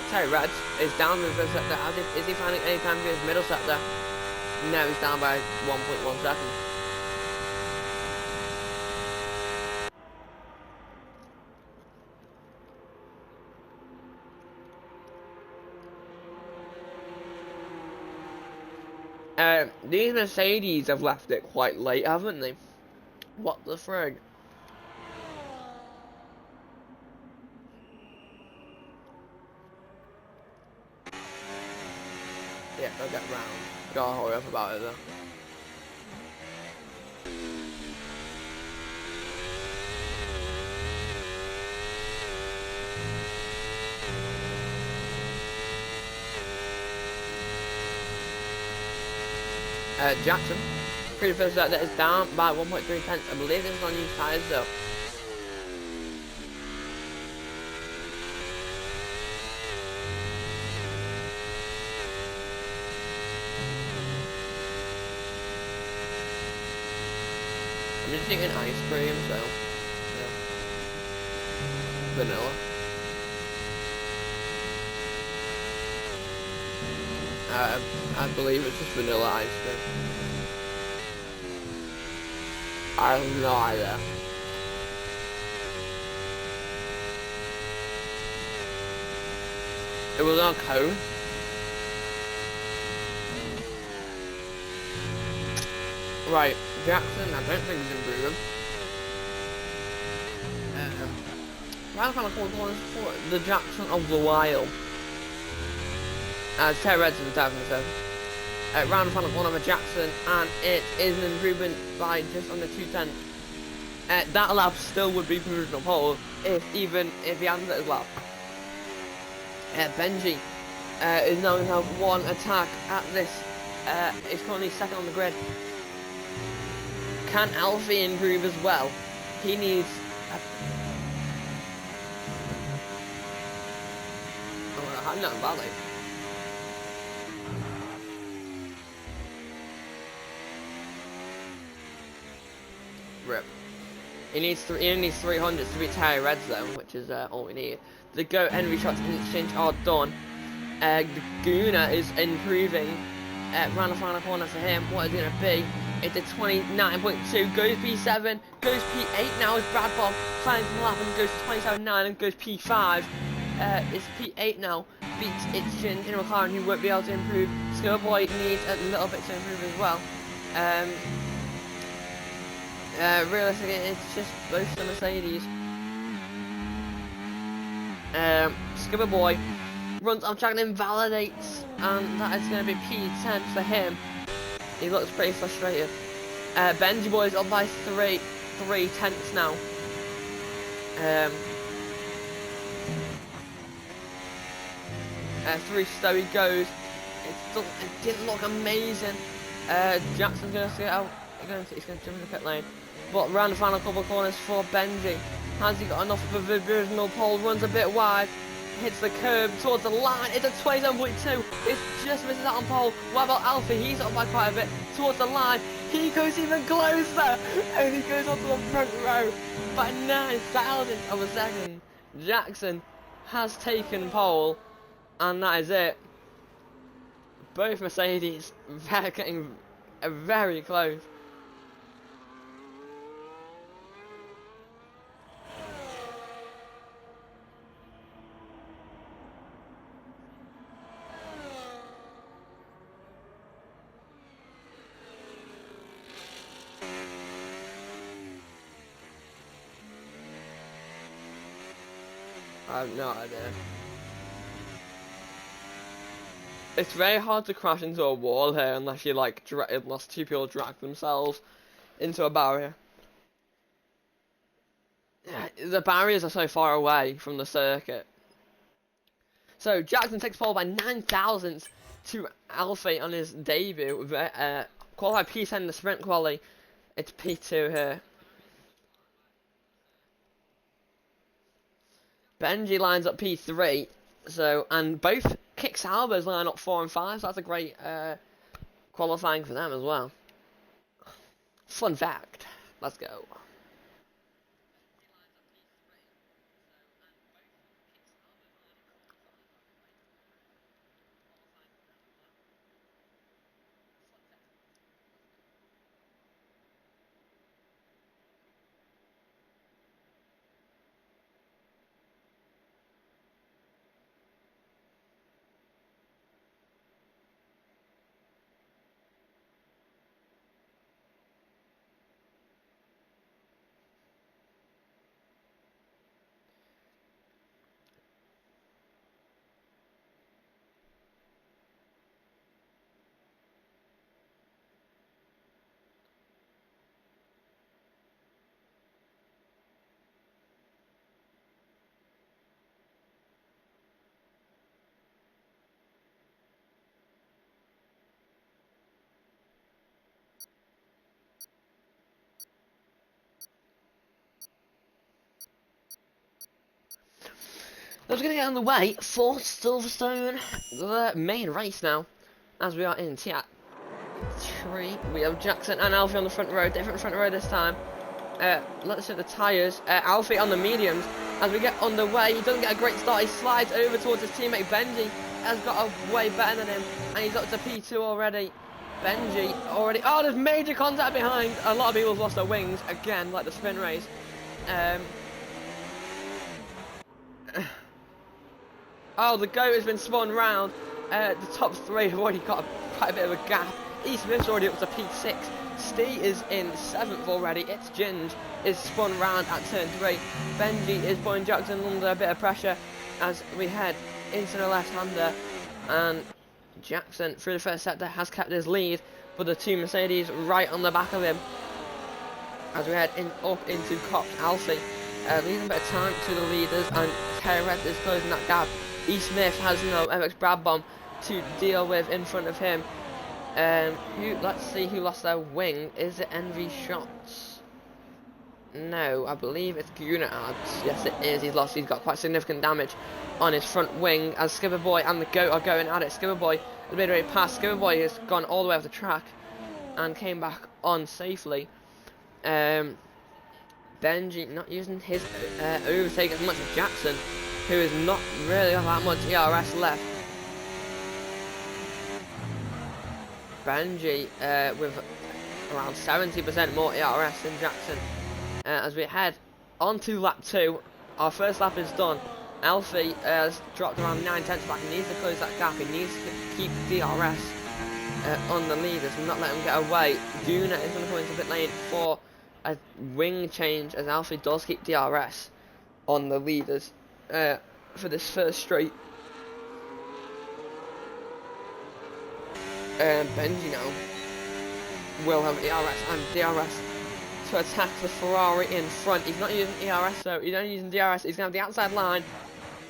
Speaker 1: Terry Reds is down in the first sector. Is he finding any time for his middle sector? No, he's down by 1.1 seconds. These Mercedes have left it quite late, haven't they? What the frig? Yeah, they'll get round. Gotta hurry up about it though. Jackson, pretty first that is down by 1.3 tenths. I believe this is on used tyres though. I'm just thinking ice cream, so yeah. Vanilla. I believe it's just vanilla ice cream. I have no idea. It was on cone. Right, Jackson, I don't think he's improving. Round final corner for the Jackson of the Wild. As Terry Redson was having himself. Round the final corner for Jackson, and it is an improvement by just under 2 tenths. That lap still would be provisional pole if he hadn't as well. Benji is now going to have one attack at this. Is currently second on the grid. Can Alfie improve as well? He needs. I'm not Valley. Rip. He needs 300 to beat Terry Reds though, which is all we need. The GOAT Henry shots in exchange are done. Gunnar is improving. Round the final corner for him. What is it going to be? It's a 29.2. Goes P7. Goes P8 now as Brad Bomb finds the lap and goes to 27.9 and goes P5. It's P8 now. Beats its in McLaren, who won't be able to improve. Schoolboy needs a little bit to improve as well. Realistically, it's just both the Mercedes. Skipper Boy runs off track and invalidates, and that is going to be P10 for him. He looks pretty frustrated. Benji Boy is up by three tenths now. Through Stowe he goes. It didn't look amazing. Jackson's going to get out. He's going to jump in the pit lane. But round the final couple of corners for Benji. Has he got enough of a provisional pole? Runs a bit wide. Hits the curb towards the line. It's a 27.2. It just misses out on pole. What about Alfie? He's up by quite a bit towards the line. He goes even closer. And he goes onto the front row by 9 thousandths of a second. Jackson has taken pole. And that is it. Both Mercedes getting very close. I have no idea. It's very hard to crash into a wall here unless you like unless two people drag themselves into a barrier. The barriers are so far away from the circuit. So Jackson takes pole by 9 thousandths to Alfie on his debut. Qualified P10 in the sprint quali. It's P2 here. Benji lines up P3. So, and both Kick Salvers line up 4 and 5, so that's a great qualifying for them as well. Fun fact. Let's go. We're going to get on the way for Silverstone, the main race now, as we are in Tiat 3. We have Jackson and Alfie on the front row, different front row this time. Let's check the tyres. Alfie on the mediums. As we get on the way, he doesn't get a great start. He slides over towards his teammate Benji. Has got a way better than him, and he's up to P2 already. Benji already. Oh, there's major contact behind. A lot of people have lost their wings again, like the sprint race. Oh, the goat has been spun round. The top three have already got quite a bit of a gap. E. Smith's already up to P6. Stee is in 7th already. It's Ginge is spun round at turn 3. Benji is putting Jackson under a bit of pressure as we head into the left-hander. And Jackson, through the first sector, has kept his lead, but the two Mercedes right on the back of him. As we head up into Cops, Alfie leaving a bit of time to the leaders, and Terret is closing that gap. E. Smith has no MX Brabham to deal with in front of him. Let's see who lost their wing. Is it Envy Shots? No, I believe it's Gunnar. Yes, it is. He's got quite significant damage on his front wing as Skipper Boy and the Goat are going at it. Skipper Boy has made a way past. Skipper Boy has gone all the way off the track and came back on safely. Benji not using his overtake as much as Jackson, who is not really got that much ERS left. Benji with around 70% more ERS than Jackson. As we head on to lap 2, our first lap is done. Alfie has dropped around 9 tenths back. He needs to close that gap. He needs to keep DRS on the leaders and not let him get away. Gunnar is going to come into pit lane for a wing change as Alfie does keep DRS on the leaders. for this first straight. Benji now will have ERS and DRS to attack the Ferrari in front. He's not using ERS though, he's only using DRS. He's going to have the outside line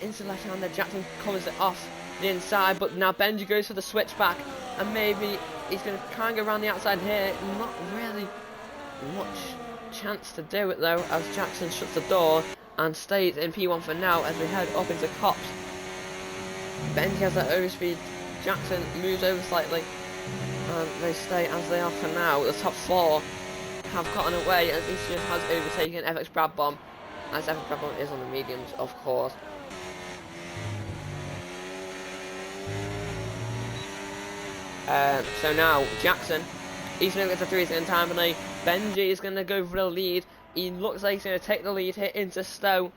Speaker 1: into the left hand there. Jackson covers it off the inside, but now Benji goes for the switchback, and maybe he's going to try and go around the outside here. Not really much chance to do it though, as Jackson shuts the door and stays in P1 for now as we head up into Cops. Benji has that overspeed. Jackson moves over slightly, and they stay as they are for now. The top four have gotten away as ECS has overtaken FX Brabham, as FX Brabham is on the mediums, of course. So now Jackson, he's going to get to 3 in time, and Benji is going to go for the lead. He looks like he's going to take the lead here into Stowe,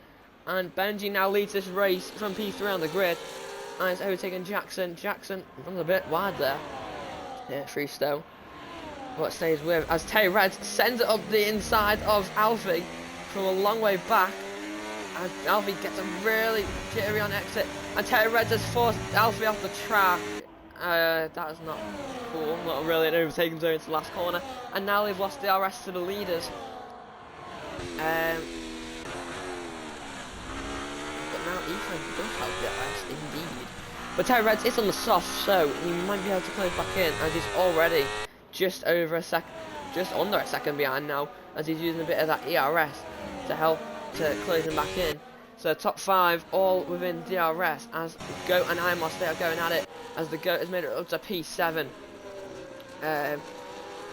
Speaker 1: and Benji now leads this race from P3 on the grid. And it's overtaken Jackson. Jackson runs a bit wide there. Yeah, through Stowe. But stays with as Terry Reds sends it up the inside of Alfie from a long way back. And Alfie gets a really jittery on exit. And Terry Reds has forced Alfie off the track. That is not cool. Not really an overtaking zone to the last corner. And now they've lost the RS to the leaders. But now Ethan does have the RS indeed. But Terry Reds is on the soft, so he might be able to close back in, as he's already just under a second behind now, as he's using a bit of that ERS to help to close him back in. So top 5 all within DRS, as Goat and Imos, they are going at it, as the Goat has made it up to P7.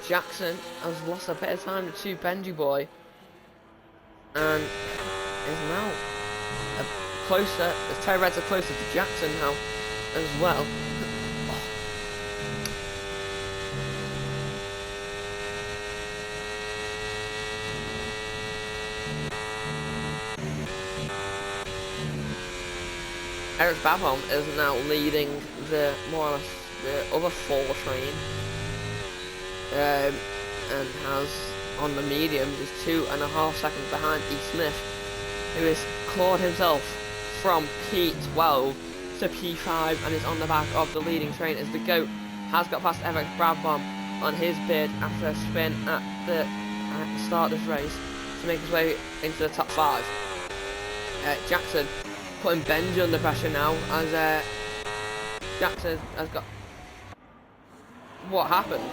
Speaker 1: Jackson has lost a bit of time to Benji Boy, and is now closer, as Terry Reds are closer to Jackson now as well. Eric Brabham is now leading the more or less the other 4 train, and has on the mediums is 2.5 seconds behind E. Smith, who has clawed himself from P12 to P5 and is on the back of the leading train, as the Goat has got past FX Brabham on his bid after a spin at the start of this race to make his way into the top 5. Jackson putting Benji under pressure now, as Jackson has got... What happened?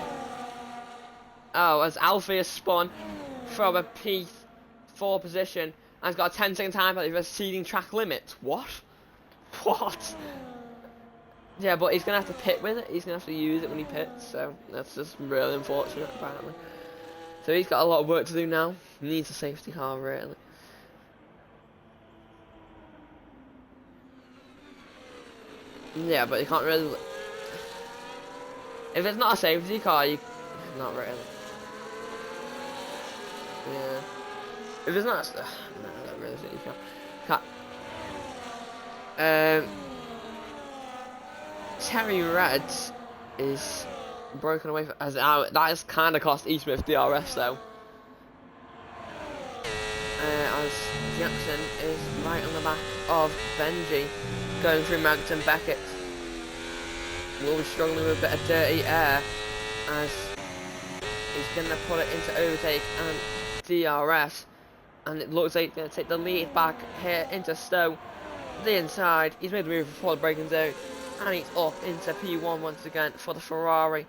Speaker 1: Oh, as Alfie has spun from a P4 position and has got a 10-second time penalty for exceeding track limits. What? What? Yeah, but he's going to have to pit with it. He's going to have to use it when he pits, so that's just really unfortunate, apparently. So he's got a lot of work to do now. He needs a safety car, really. Yeah, but you can't really... If it's not a safety car, you... Not really. Yeah. If it's not... No, not really safety car. Terry Reds is broken away from... As that has kind of cost E. Smith DRS, though. As Jackson is right on the back of Benji, going through Magton Beckett. Will be struggling with a bit of dirty air, as he's going to put it into overtake and DRS, and it looks like he's going to take the lead back here into Stowe. The inside, he's made the move before the braking zone, and he's up into P1 once again for the Ferrari.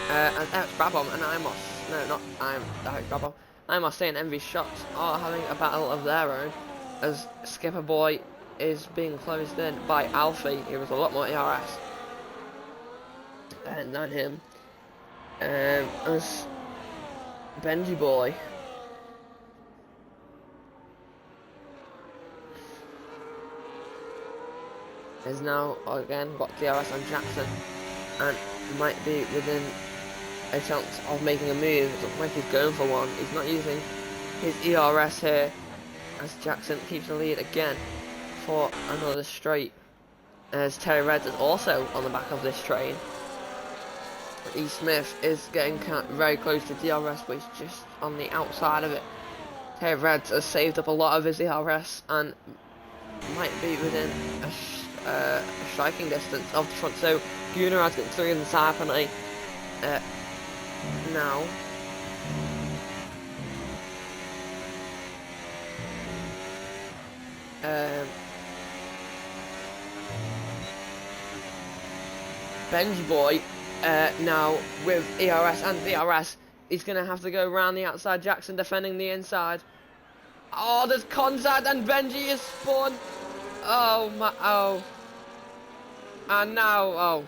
Speaker 1: And Eric Brabham and Imos, no, not Eric Brabham, Imos and Envy Shots are having a battle of their own, as Skipper Boy is being closed in by Alfie, who was a lot more ERS than him. As Benji Boy is now again got DRS on Jackson and might be within a chance of making a move. It looks like he's going for one. He's not using his ERS here, as Jackson keeps the lead again for another straight, as Terry Reds is also on the back of this train. E. Smith is getting very close to DRS, but he's just on the outside of it. Terry Reds has saved up a lot of his DRS and might be within a striking distance of the front. So Gunnar has got 3 in the side penalty now. Benji Boy now with ERS and DRS, he's going to have to go around the outside. Jackson defending the inside. Oh, there's contact and Benji is spun. Oh my, oh. And now, oh.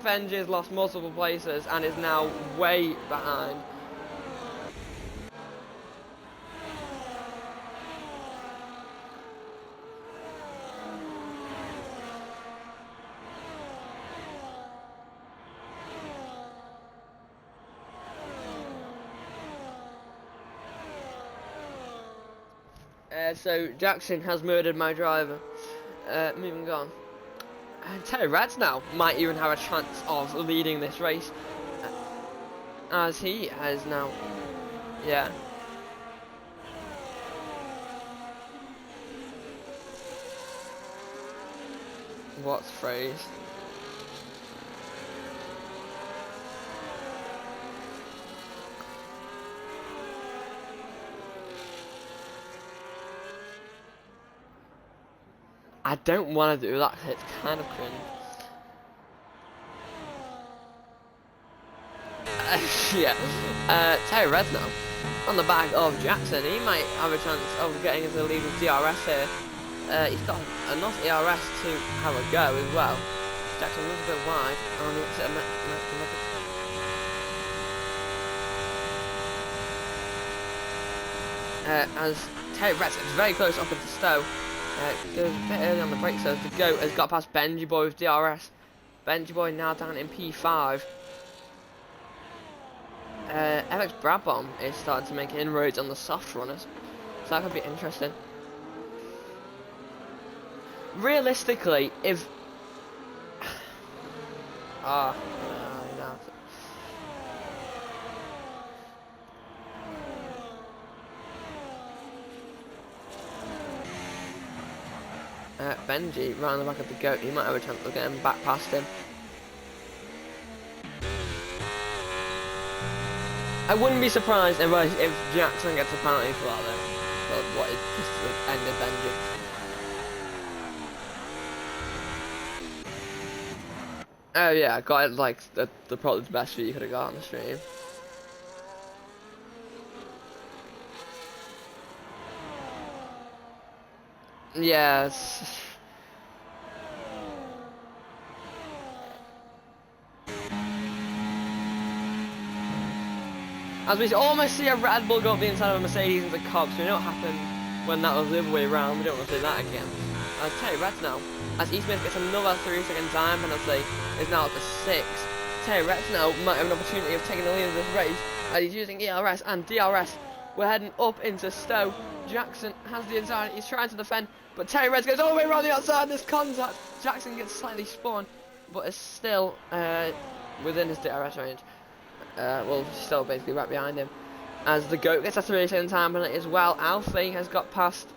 Speaker 1: Benji has lost multiple places and is now way behind. So Jackson has murdered my driver. Moving on. And Terry Reds now might even have a chance of leading this race, as he has now. Yeah. What's phrase? I don't want to do that, it's kind of cringe. Yeah. Terry Reds now on the back of Jackson. He might have a chance of getting into the lead with DRS here. He's got enough ERS to have a go as well. Jackson was a bit wide on the exit of as Terry Reds gets very close up into Stowe. Goes a bit early on the brakes, so the GOAT has got past Benji Boy with DRS. Benji Boy now down in P5. FX Brabham is starting to make inroads on the soft runners, so that could be interesting. Realistically, if no. Benji right on the back of the GOAT, he might have a chance of getting back past him. I wouldn't be surprised if Jackson gets a penalty for that though. But what it just ended Benji. Oh yeah, I got it like the probably the best view you could have got on the stream. Yes. As we almost see a Red Bull go up the inside of a Mercedes into Cox, we know what happened when that was the other way around. We don't want to see that again. Terry Reds now, as E. Smith gets another 3-second time penalty, is now up to 6. Terry Reds now might have an opportunity of taking the lead of this race, as he's using ERS and DRS. We're heading up into Stowe. Jackson has the inside, he's trying to defend, but Terry Reds goes all the way around the outside. This contact, Jackson gets slightly spun, but is still within his DRS range. Well, still basically right behind him. As the GOAT gets a 3-second time penalty as well. Alfie has got past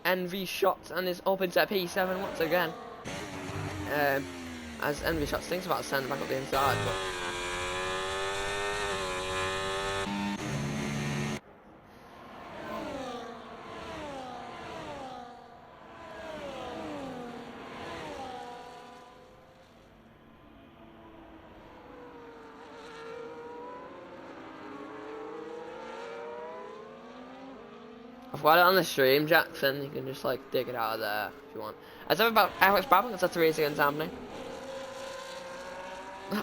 Speaker 1: NV Shots and is up into P7 once again. As NV Shots thinks about sending back up the inside, but I've got it on the stream, Jackson. You can just like dig it out of there if you want. I said about Alex Brabham, it's a 3-second time penalty.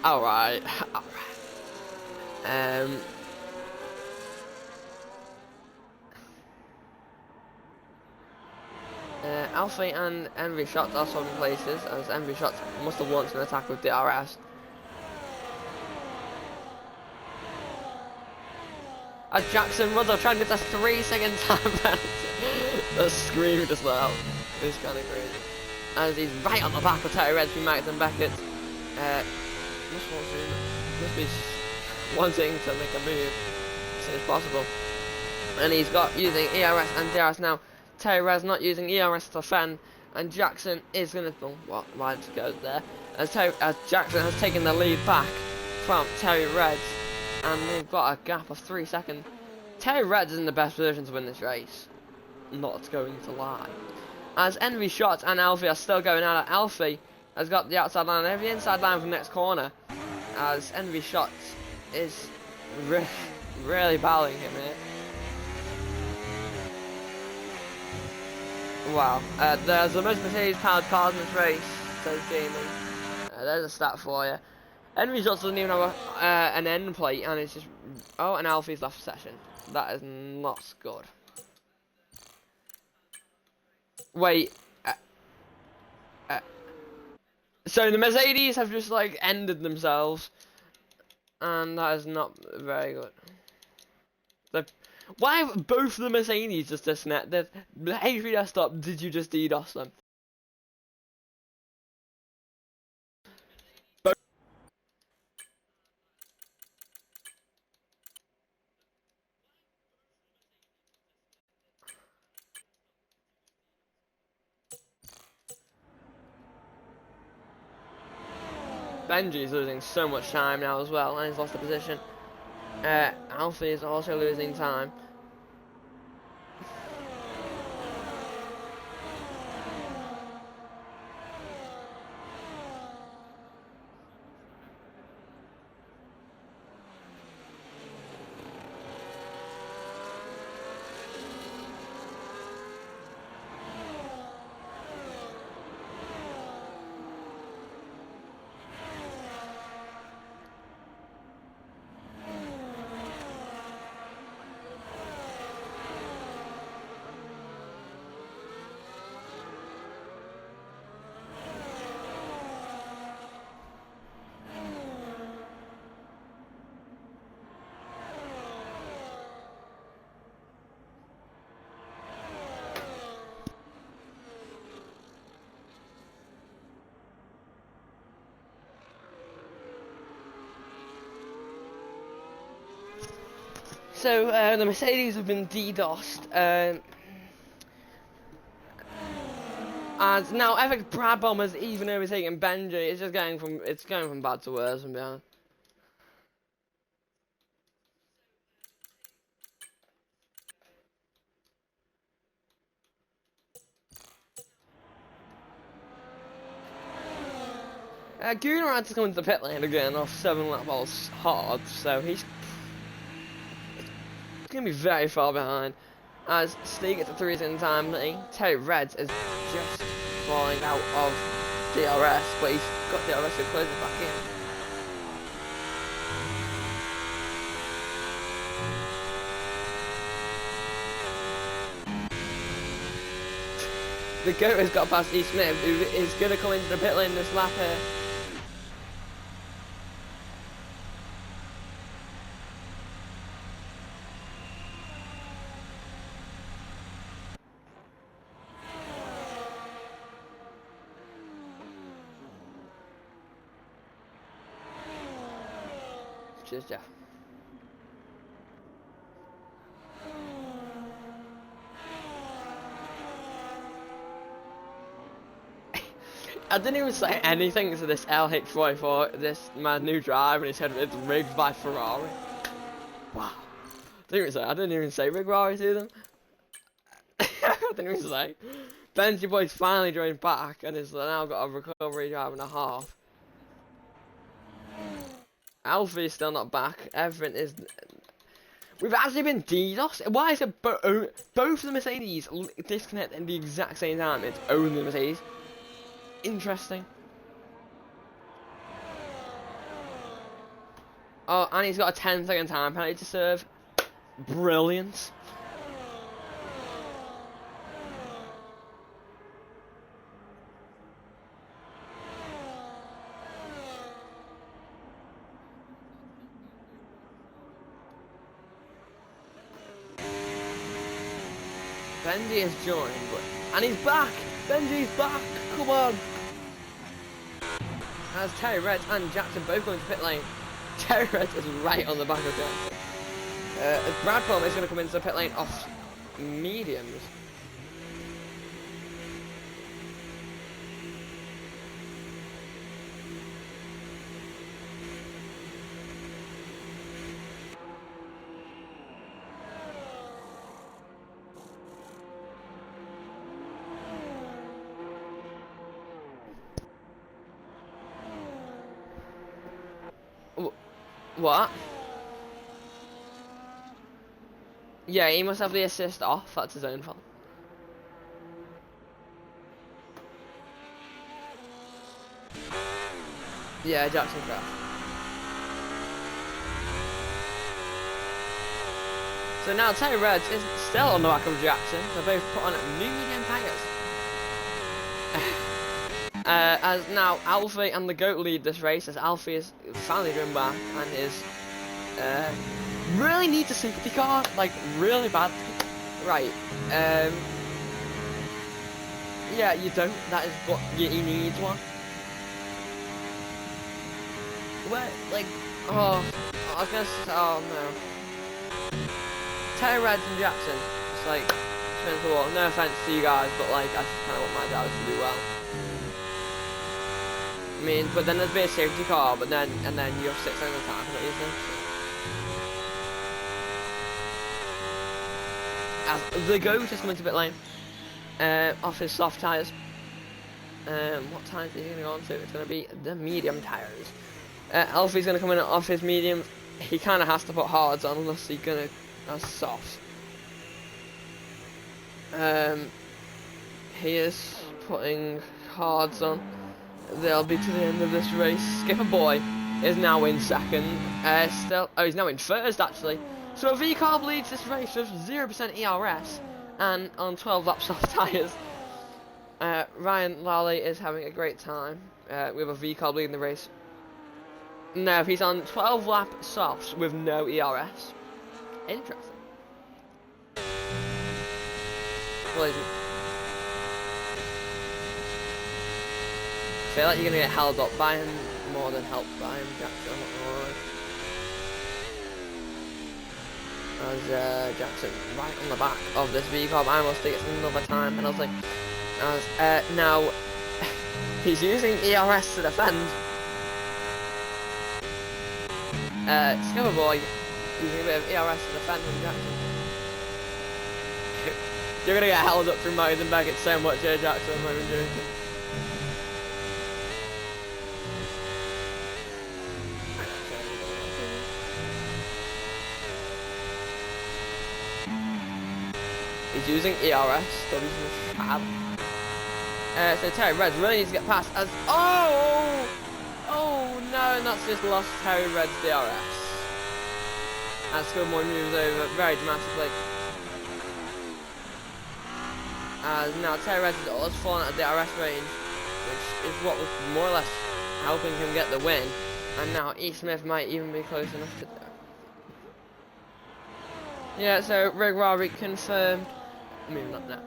Speaker 1: Alright, alright. Alfie and Envy Shots are swapping places, as Envy Shots must have launched an attack with DRS. As Jackson runs, I'm trying to get a 3-second time penalty. The scream just let out. It's kind of crazy. As he's right on the back of Terry Reds from Max and Beckett. must be wanting to make a move as soon as possible. And he's got using ERS and DRS now. Terry Red's not using ERS to defend, and Jackson is going to... Well, why did it go there? As Jackson has taken the lead back from Terry Reds, and they've got a gap of 3 seconds. Terry Reds is in the best position to win this race. Not going to lie. As Envy Shots and Alfie are still going at it. Alfie has got the outside line and the inside line from the next corner. As Envy Shots is really battling him here. Wow. There's the most Mercedes powered cars in this race, says Jamie. There's a stat for you. Envy Shots doesn't even have an end plate, and it's just... Oh, and Alfie's left session. That is not good. Wait. So the Mercedes have just like ended themselves, and that is not very good. Why have both the Mercedes just disconnected? The H3 desktop, did you just DDoS them? Benji's losing so much time now as well, and he's lost the position. Alfie is also losing time. So the Mercedes have been DDoSed, and now I think Brad Bomber's even overtaken Benji. It's just going from bad to worse, to be honest. Gunnar had to come into the pit lane again off 7 lap balls hard, so he's going to be very far behind. As Steve gets a 3 in time, Terry Reds is just falling out of DRS, but he's got DRS to close it back in. The goat has got past E. Smith, who is going to come into the pit lane this lap here. Cheers, Jeff. I didn't even say anything to this LH44, this my new drive, and he said it's rigged by Ferrari. Wow. I didn't even say rigged Ferrari to them. I didn't even say. Benji Boy's finally joined back and has now got a recovery drive and a half. Alfie is still not back. Everything is... We've actually been DDoS. Why is it both the Mercedes disconnect at the exact same time? It's only the Mercedes. Interesting. Oh, and he's got a 10-second time penalty to serve. Brilliant. Benji has joined, and he's back! Benji's back! Come on! as Terry Reds and Jackson both going to pit lane. Terry Reds is right on the back of Jackson. As Brad Palmer is going to come into the pit lane off mediums. What? Yeah, he must have the assist off. That's his own fault. Yeah, Jackson crashed. So now Terry Reds is still on the back of Jackson. They're both put on medium tyres. As now Alfie and the GOAT lead this race, as Alfie is finally driven back and is really needs a safety car, like really bad. Right. Yeah, you don't. That is what he needs one. Where, like, oh, I was gonna say, oh no. Terry Reds and Jackson, it's like, no offense to you guys, but like, I just kind of want my drivers to do well. I mean, but then there'd be a safety car, but then, and then you have 6 seconds of time, not easily. As the GOAT is coming to pit lane, off his soft tyres. What tyres is he going to go on to? It's going to be the medium tyres. Alfie's going to come in off his mediums. He kind of has to put hards on unless he's going to have softs. He is putting hards on. They'll be to the end of this race. Skipper Boy is now in second. He's now in first actually. So V-Carb leads this race with 0% ERS and on 12 lap soft tyres. Ryan Lally is having a great time with a V-Carb leading the race. No, he's on 12 lap softs with no ERS. Interesting. Well, isn't. I feel like you're gonna get held up by him more than helped by him, Jackson. As Jackson right on the back of this V-Carb, I almost think it's another time, and I was like, now he's using ERS to defend. Skipper Boy using a bit of ERS to defend from Jackson. You're gonna get held up through Myers and Beckett so much here, Jackson. I'm not even joking. He's using ERS, so he's using Fab. So Terry Reds really needs to get past as oh no, and that's just lost Terry Reds DRS. As Skillmore moves over very dramatically. As now Terry Reds has fallen at DRS range, which is what was more or less helping him get the win. And now E. Smith might even be close enough to do it. Yeah, so Rig Rari confirmed. I mean, not now.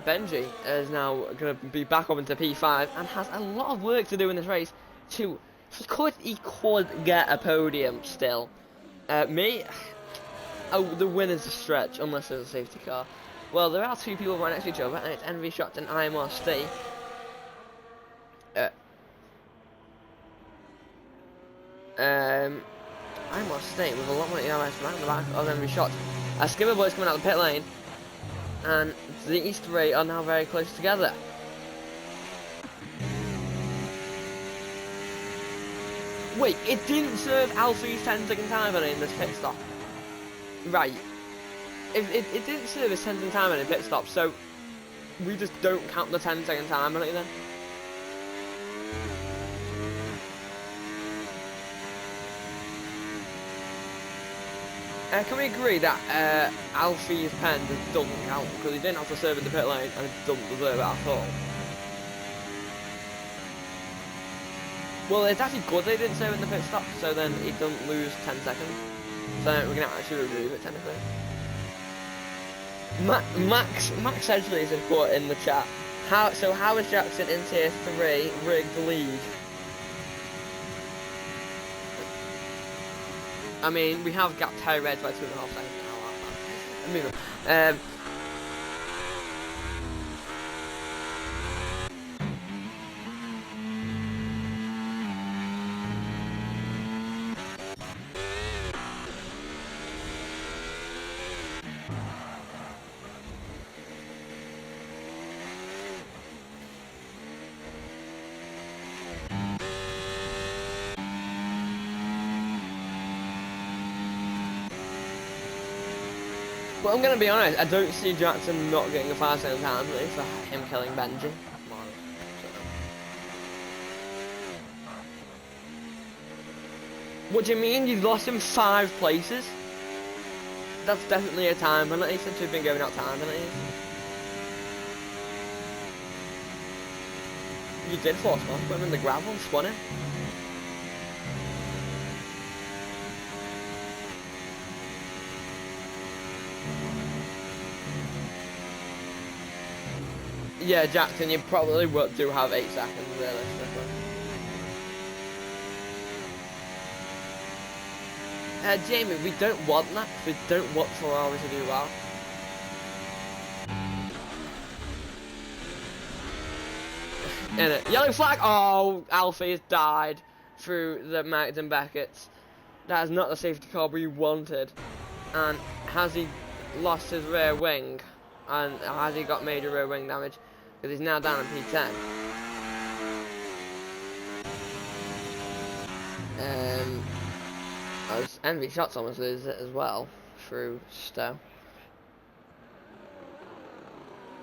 Speaker 1: Benji is now going to be back up into P5 and has a lot of work to do in this race. He could get a podium still. The winner's a stretch unless there's a safety car. Well, there are 2 people right next to each other, and it's Envy Shots and IMR Steve. IMR Steve with a lot more ERS right on the back of Envy Shots. Skipper Boy's coming out of the pit lane. And these 3 are now very close together. Wait, it didn't serve Alfie's 10-second time limit in this pit stop. Right. It didn't serve his 10-second time limit in pit stop, so we just don't count the 10-second time limit then. Can we agree that Alfie's pen just doesn't count because he didn't have to serve in the pit lane and he doesn't deserve it at all? Well, it's actually good they didn't serve in the pit stop, so then he doesn't lose 10 seconds. So we can actually remove it technically. Max Edgley has put in the chat. How is Jackson in tier 3 rigged lead? I mean, we have got Terry Reds by 2.5 seconds now. Move on. But I'm gonna be honest, I don't see Jackson not getting a 5-second penalty for him killing Benji. What do you mean? You've lost him 5 places? That's definitely a time penalty since we've been giving out time penalties. You did force one, put him in the gravel and spun it. Yeah, Jackson, you probably do have 8 seconds realistically. Jamie, we don't want that. We don't want Ferrari to do well. In it. Yellow flag! Oh, Alfie has died through the Magden Beckett's. That is not the safety car we wanted. And has he lost his rear wing? And has he got major rear wing damage? Because he's now down in P10. Envy Shots almost loses it as well through Stowe.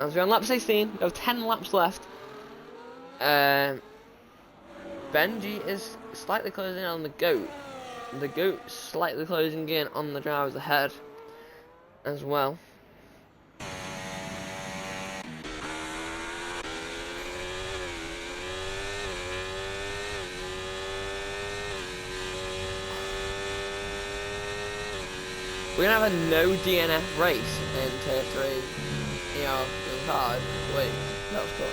Speaker 1: As we're on lap 16, we have 10 laps left. Benji is slightly closing in on the GOAT. The GOAT slightly closing in on the drivers ahead as well. We're gonna have a no DNF race in Tier 3. Card. Wait, that was cool.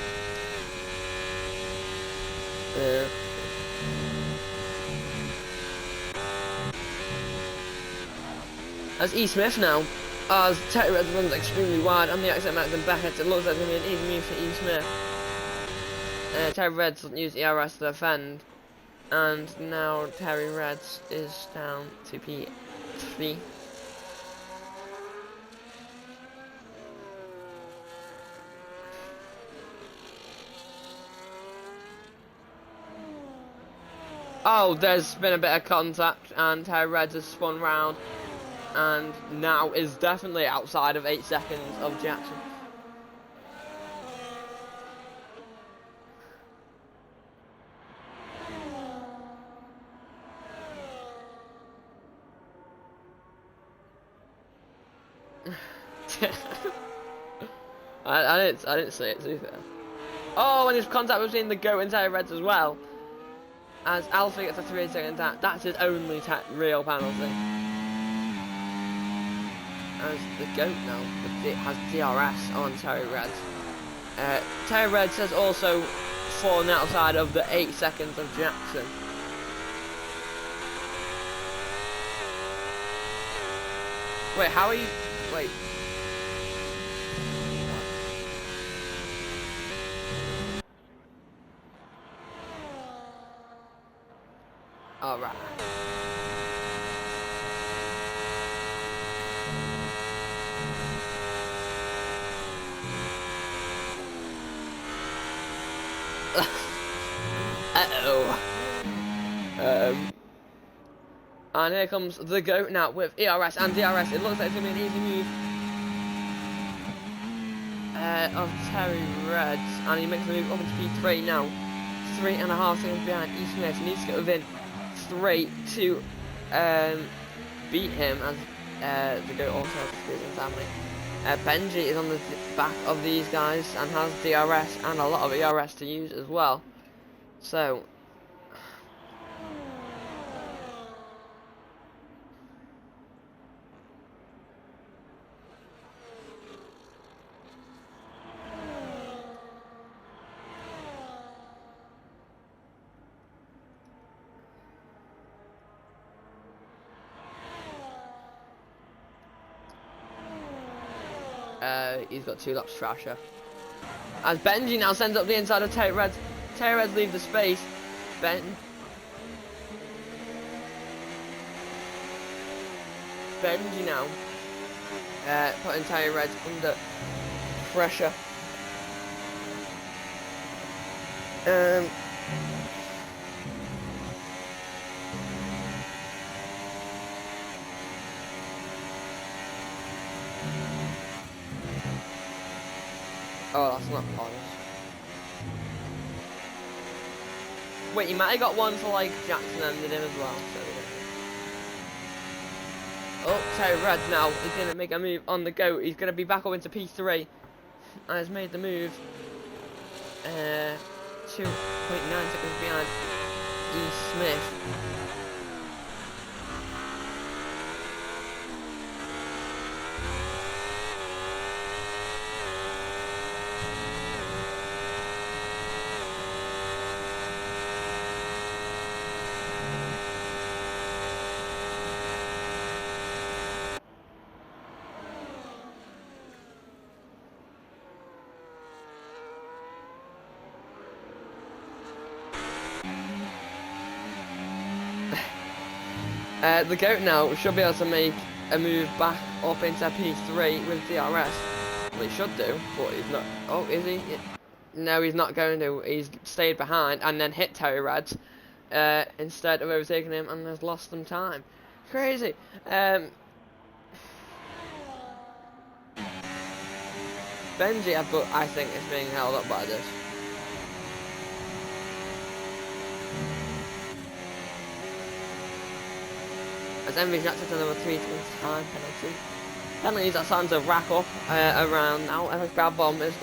Speaker 1: As E. Smith now, as Terry Reds runs extremely wide on the exit Magden Beckett, it looks like it's going to be an easy move for E. Smith. Terry Reds used ERS to defend, and now Terry Reds is down to P3. Oh, there's been a bit of contact, and Terry Reds has spun round, and now is definitely outside of 8 seconds of Jackson. I didn't see it, to be fair. Oh, and there's contact between the GOAT and Terry Reds as well. As Alfie gets a 3-second tap, that's his only real penalty. As the GOAT now has DRS on Terry Reds. Terry Reds has also fallen outside of the 8 seconds of Jackson. Wait, how are you? Wait. Alright. Uh-oh. And here comes the GOAT now with ERS and DRS. It looks like it's going to be an easy move of Terry Reds. And he makes the move up into P3 now. 3.5 seconds behind E. Smith. He needs to get within 3 to beat him, as the GOAT also has a squeezing family. Benji is on the back of these guys and has DRS and a lot of ERS to use as well. So He's got 2 laps Thrasher. As Benji now sends up the inside of Terry Reds. Terry Reds leave the space. Benji now putting Terry Reds under pressure. Oh, that's not honest. Wait, he might have got one for like Jackson ended him as well. So oh, Terry Reds now is going to make a move on the goat. He's going to be back up into P3 and has made the move. 2.9 seconds behind E. Smith. The GOAT now should be able to make a move back up into P3 with DRS. Well, he should do, but he's not. Oh, is he? No, he's not going to. He's stayed behind and then hit Terry Reds instead of overtaking him and has lost some time. Crazy. Benji, but I think is being held up by this. As Envy Jackson to number 3 time penalty. Penalties are starting to rack up around now. Eric Brabham has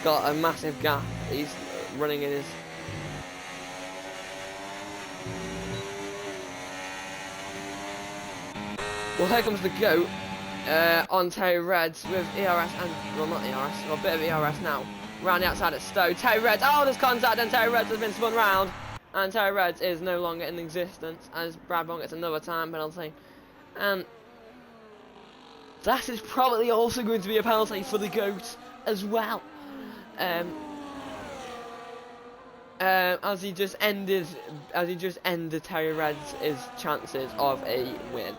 Speaker 1: got a massive gap. He's running in his. Well, here comes the GOAT on Terry Reds with ERS and well, not ERS, well, a bit of ERS now. Round the outside at Stowe. Terry Reds. Oh, there's contact, and Terry Reds has been spun round. And Terry Reds is no longer in existence as Brabham gets another time penalty. And that is probably also going to be a penalty for the GOAT as well. As he just ended Terry Reds' chances of a win.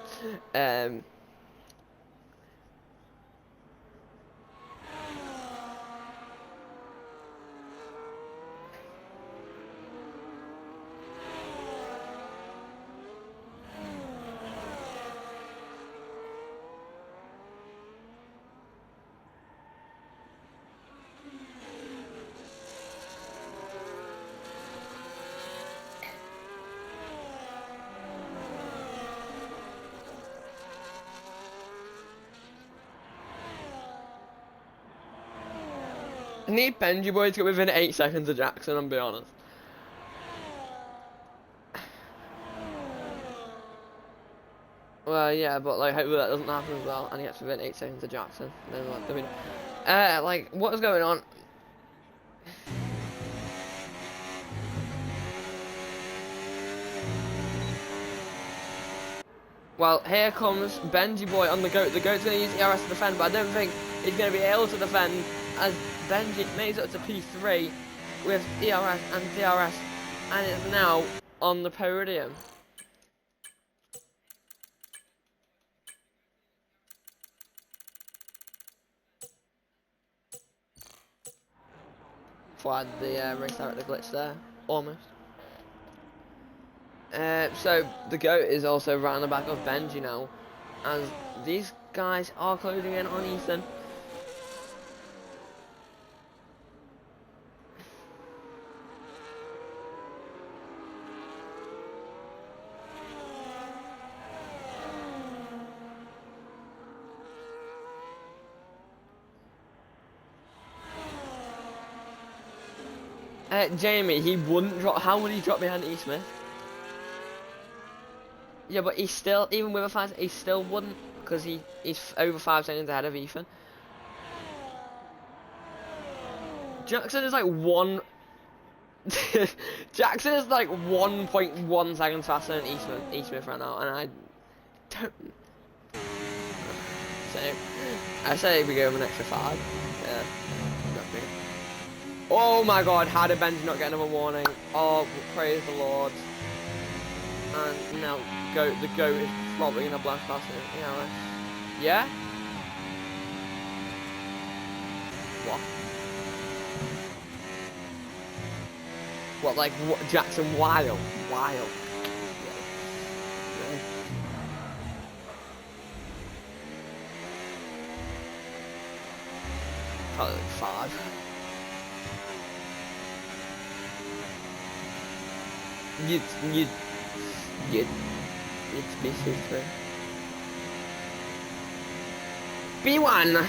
Speaker 1: I need Benji Boy to get within 8 seconds of Jackson, I'm being honest. Well, yeah, but like, hopefully that doesn't happen as well, and he gets within 8 seconds of Jackson. Then, like, I mean, like, what is going on? Well, here comes Benji Boy on the GOAT. The GOAT's going to use ERS to defend, but I don't think he's going to be able to defend as Benji makes it up to P3 with ERS and DRS, and is now on the podium. Before I had the race director glitch there, almost. So the GOAT is also right on the back of Benji now, as these guys are closing in on Ethan. Jamie, he wouldn't drop. How would he drop behind E. Smith? Yeah, but he still, even with a 5, he still wouldn't, because he's over 5 seconds ahead of Ethan. Jackson is like Jackson is like 1.1 seconds faster than E. Smith right now, and I don't. Same. I say we give him an extra 5. Yeah. Nothing. Oh my god, how did Benji not get another warning? Oh, praise the Lord. And now the goat is probably gonna blast past him. Yeah? What? What, like what, Jackson Wild? Wild. Yeah. Probably like 5. You'd be C3. B1!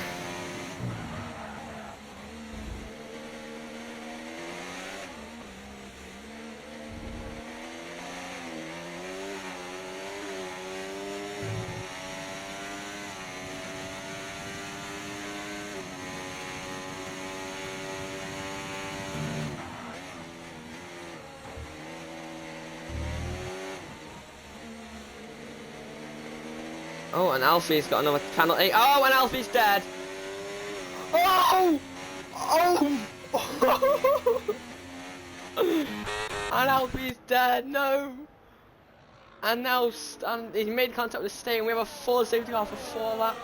Speaker 1: Oh, and Alfie's got another penalty. Oh, and Alfie's dead. Oh! Oh! And Alfie's dead. No. And now he made contact with Stay, and we have a full safety car for 4 laps.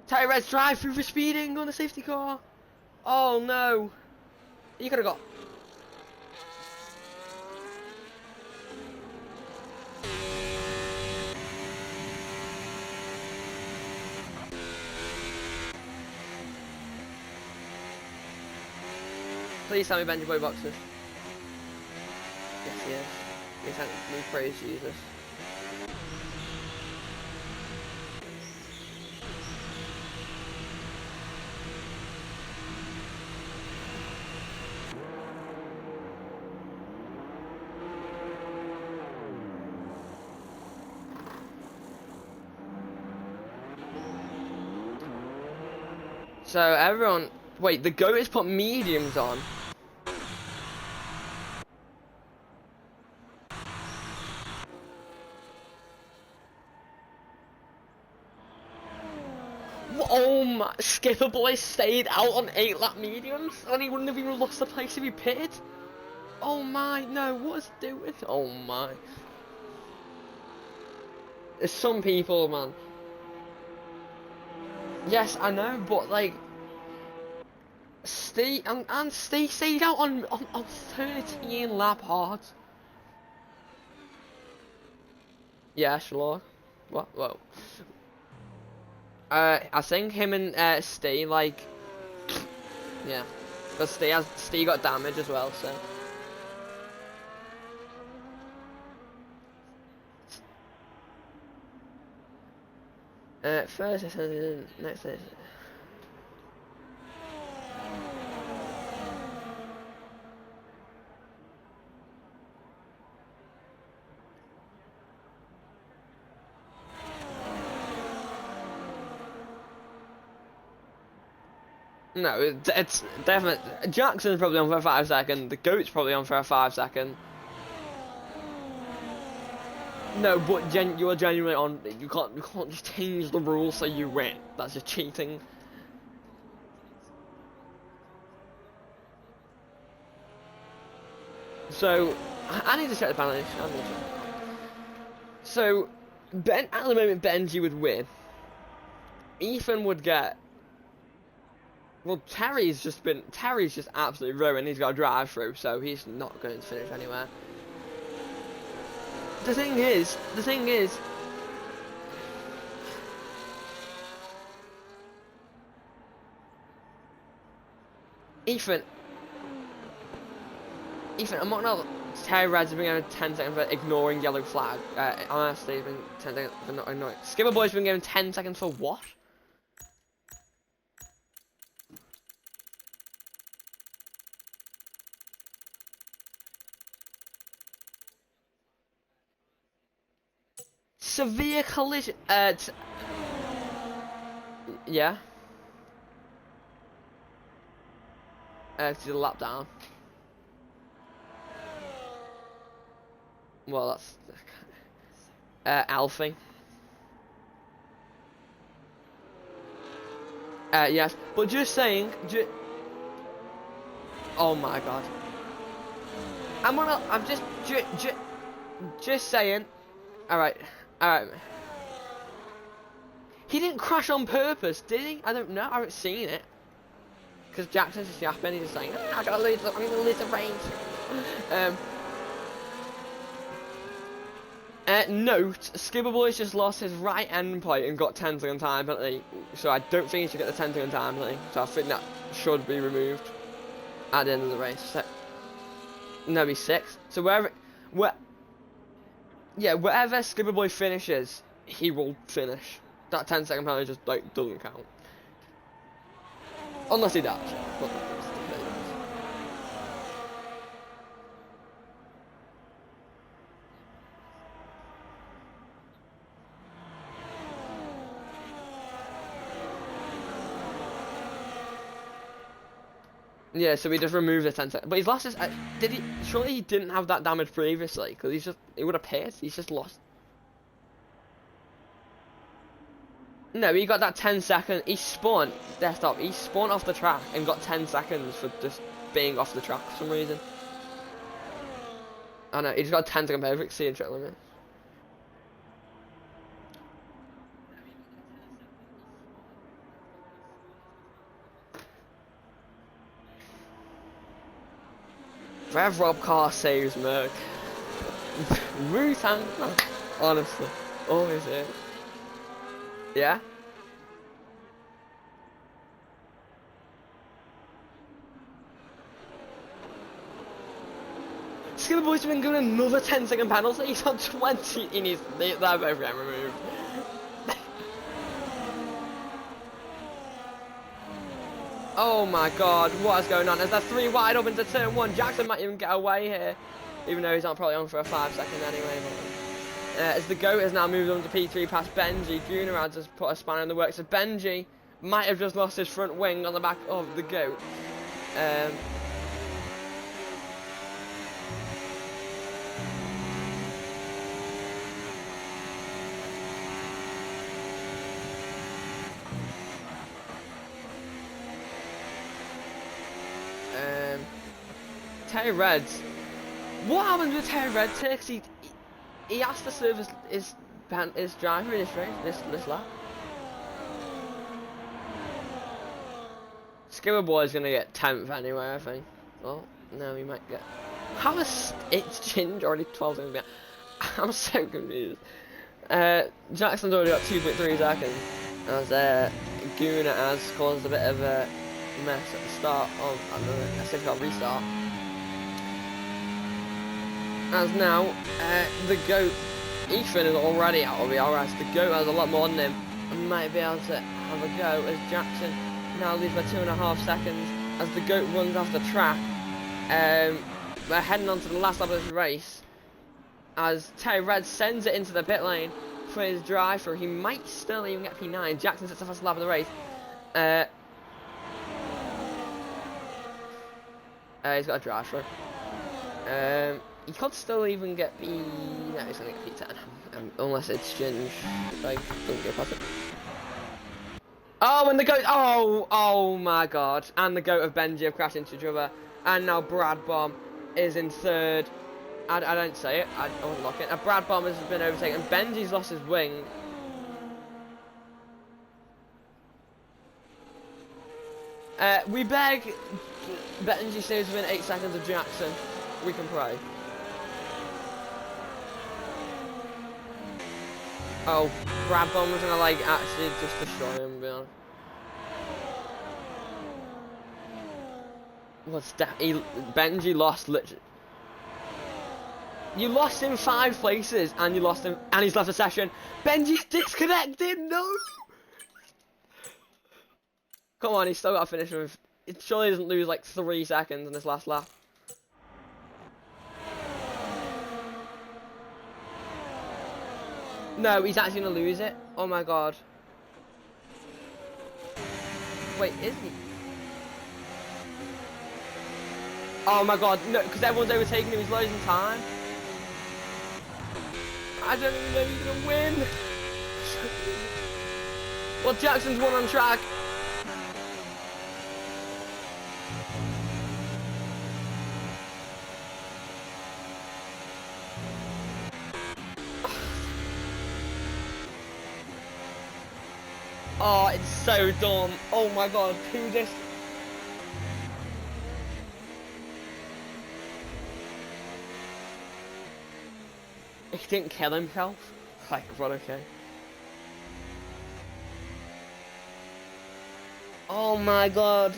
Speaker 1: Tyrese drive through for speeding on the safety car. Oh no. You could have got. Please tell me Benji Boy boxes. Yes, he is. We praise Jesus. So everyone, wait, the goat has put mediums on. Oh my, Skipper Boy stayed out on 8-lap mediums and he wouldn't have even lost the place if he pitted. Oh my, no, what is he doing? Oh my. There's some people, man. Yes, I know, but like, Steve stayed out on 13-lap hard. Yeah, sure. What? Whoa. I think him and Steve, like, yeah, but Steve got damage as well, so. First, next. No, it's definitely. Jackson's probably on for a 5 second. The goat's probably on for a 5 second. No, but you are genuinely on. You can't just change the rules so you win. That's just cheating. So I need to check the balance. So at the moment, Benji would win. Ethan would get. Well, Terry's just absolutely ruined. He's got a drive through, so he's not going to finish anywhere. The thing is, Ethan, I'm not gonna. Terry Red's been given 10 seconds for ignoring yellow flag. Honestly, he's been 10 seconds for not ignoring. Skipper Boy's been given 10 seconds for what? Severe collision. Yeah. To the lap down. Well, that's Alfie. Yes, but just saying. Oh my god. I'm just saying. All right. He didn't crash on purpose, did he? I don't know. I haven't seen it. Because Jackson's just yapping. He's just saying, I'm gonna lose the race. Note, Skibberboy's just lost his right end plate and got 10-second time penalty. So I don't think he should get the 10-second time penalty. So I think that should be removed at the end of the race. So, no, he's 6. So wherever Skibberboy finishes, he will finish. That 10-second penalty just like doesn't count. Unless he dies. Yeah, so we just removed the 10 seconds. But he's lost his... did he... Surely he didn't have that damage previously, because he's just... It would have pissed. He's just lost. No, he got that 10 second... He spun... Desktop. He spun off the track and got 10 seconds for just being off the track for some reason. I know, he just got a 10-second perfect C in track limit. Rev Rob Car saves Merc. Wu-Tang, honestly. Always is. Yeah? Skibberboy's been given another 10-second penalty. He's on 20 in his... They're both getting removed. Oh my god, what is going on? There's that 3 wide up into turn 1. Jackson might even get away here. Even though he's not probably on for a 5-second anyway. But, as the GOAT has now moved on to P3 past Benji, Junior has just put a spanner in the works. So Benji might have just lost his front wing on the back of the GOAT. Terry Reds. What happened with Terry Reds here? 'Cause he has to serve his driver in this race, this lap. Skibberboy's gonna get 10th anyway, I think. Oh, no, he might get... How is it's Ginge already 12 seconds behind? I'm so confused. Jackson's already got 2.3 seconds. As Guna has caused a bit of a mess at the start of a safety restart. As now, the GOAT, Ethan is already out of the RS. The GOAT has a lot more than him and might be able to have a go as Jackson now leads by 2.5 seconds as the GOAT runs off the track. We're heading on to the last lap of this race as Terry Red sends it into the pit lane for his drive through. He might still even get P9. Jackson sets the first lap of the race. He's got a drive through. He could still even get P... No, he's going to get P10. Unless it's Ginge. Like, doesn't get past it. Oh, and the GOAT... Oh my god. And the GOAT of Benji have crashed into each other. And now Brad Bomb is in 3rd. I don't say it. I won't lock it. And Brad Bomb has been overtaken. Benji's lost his wing. We beg Benji saves within 8 seconds of Jackson. We can pray. Oh, Brad Bomb was gonna like actually just destroy him, to be honest. What's that? Benji lost literally. You lost him 5 places and you lost him and he's left the session. Benji's disconnected, no! Come on, he's still got to finish with... It surely doesn't lose like 3 seconds in this last lap. No, he's actually going to lose it. Oh my god. Wait, is he? Oh my god, no, because everyone's overtaking him, he's losing time. I don't even know if he's gonna win. Well, Jackson's won on track. Oh, it's so dumb. Oh my god, who just... He didn't kill himself? Like, well, okay. Oh my god.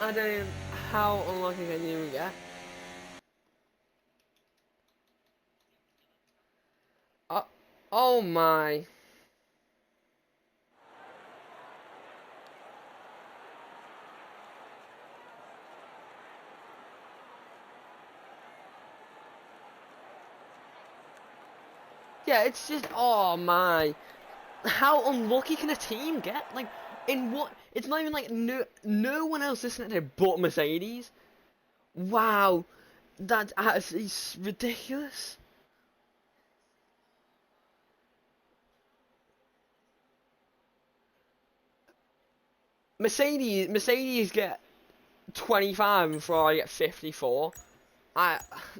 Speaker 1: I don't even... How unlucky can you get? Oh my... Yeah, it's just, oh my. How unlucky can a team get? Like, in what? It's not even like no one else listening to it but Mercedes. Wow, that's actually ridiculous. Mercedes get 25 and Ferrari get 54.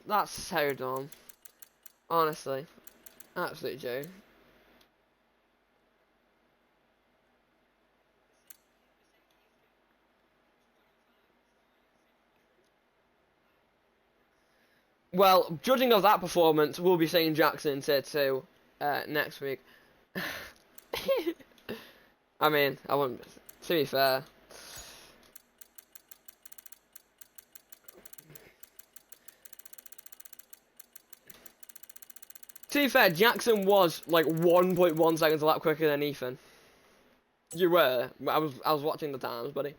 Speaker 1: That's so dumb. Honestly, absolute joke. Well, judging of that performance, we'll be seeing Jackson tier 2 next week. I mean, I wouldn't. To be fair. To be fair, Jackson was like 1.1 seconds a lap quicker than Ethan. You were. I was watching the times, buddy.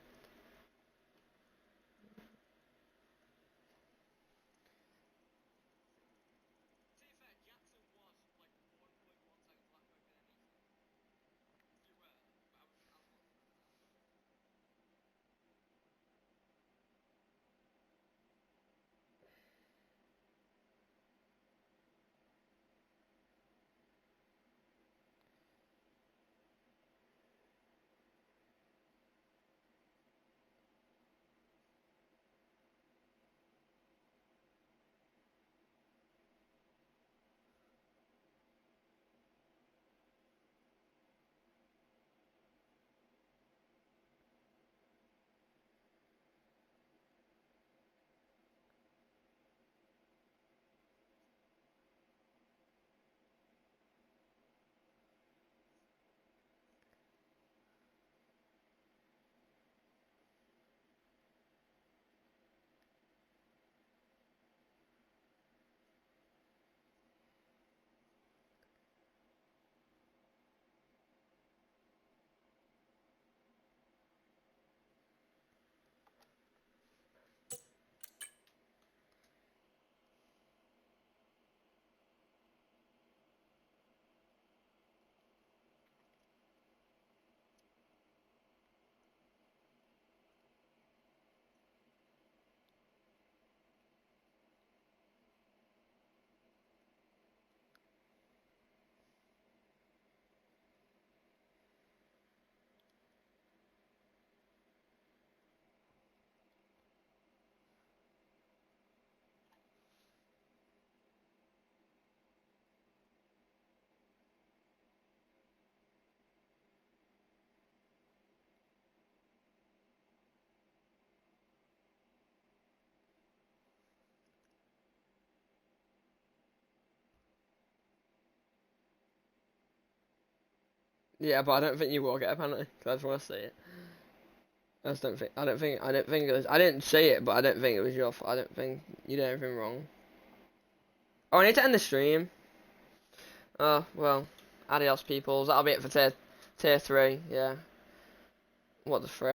Speaker 1: Yeah, but I don't think you will get a penalty. 'Cause I just want to see it. I just don't think. I don't think it was. I didn't see it, but I don't think it was your fault. I don't think you did anything wrong. Oh, I need to end the stream. Oh well. Adios, peoples. That'll be it for tier 3. Yeah. What the frick?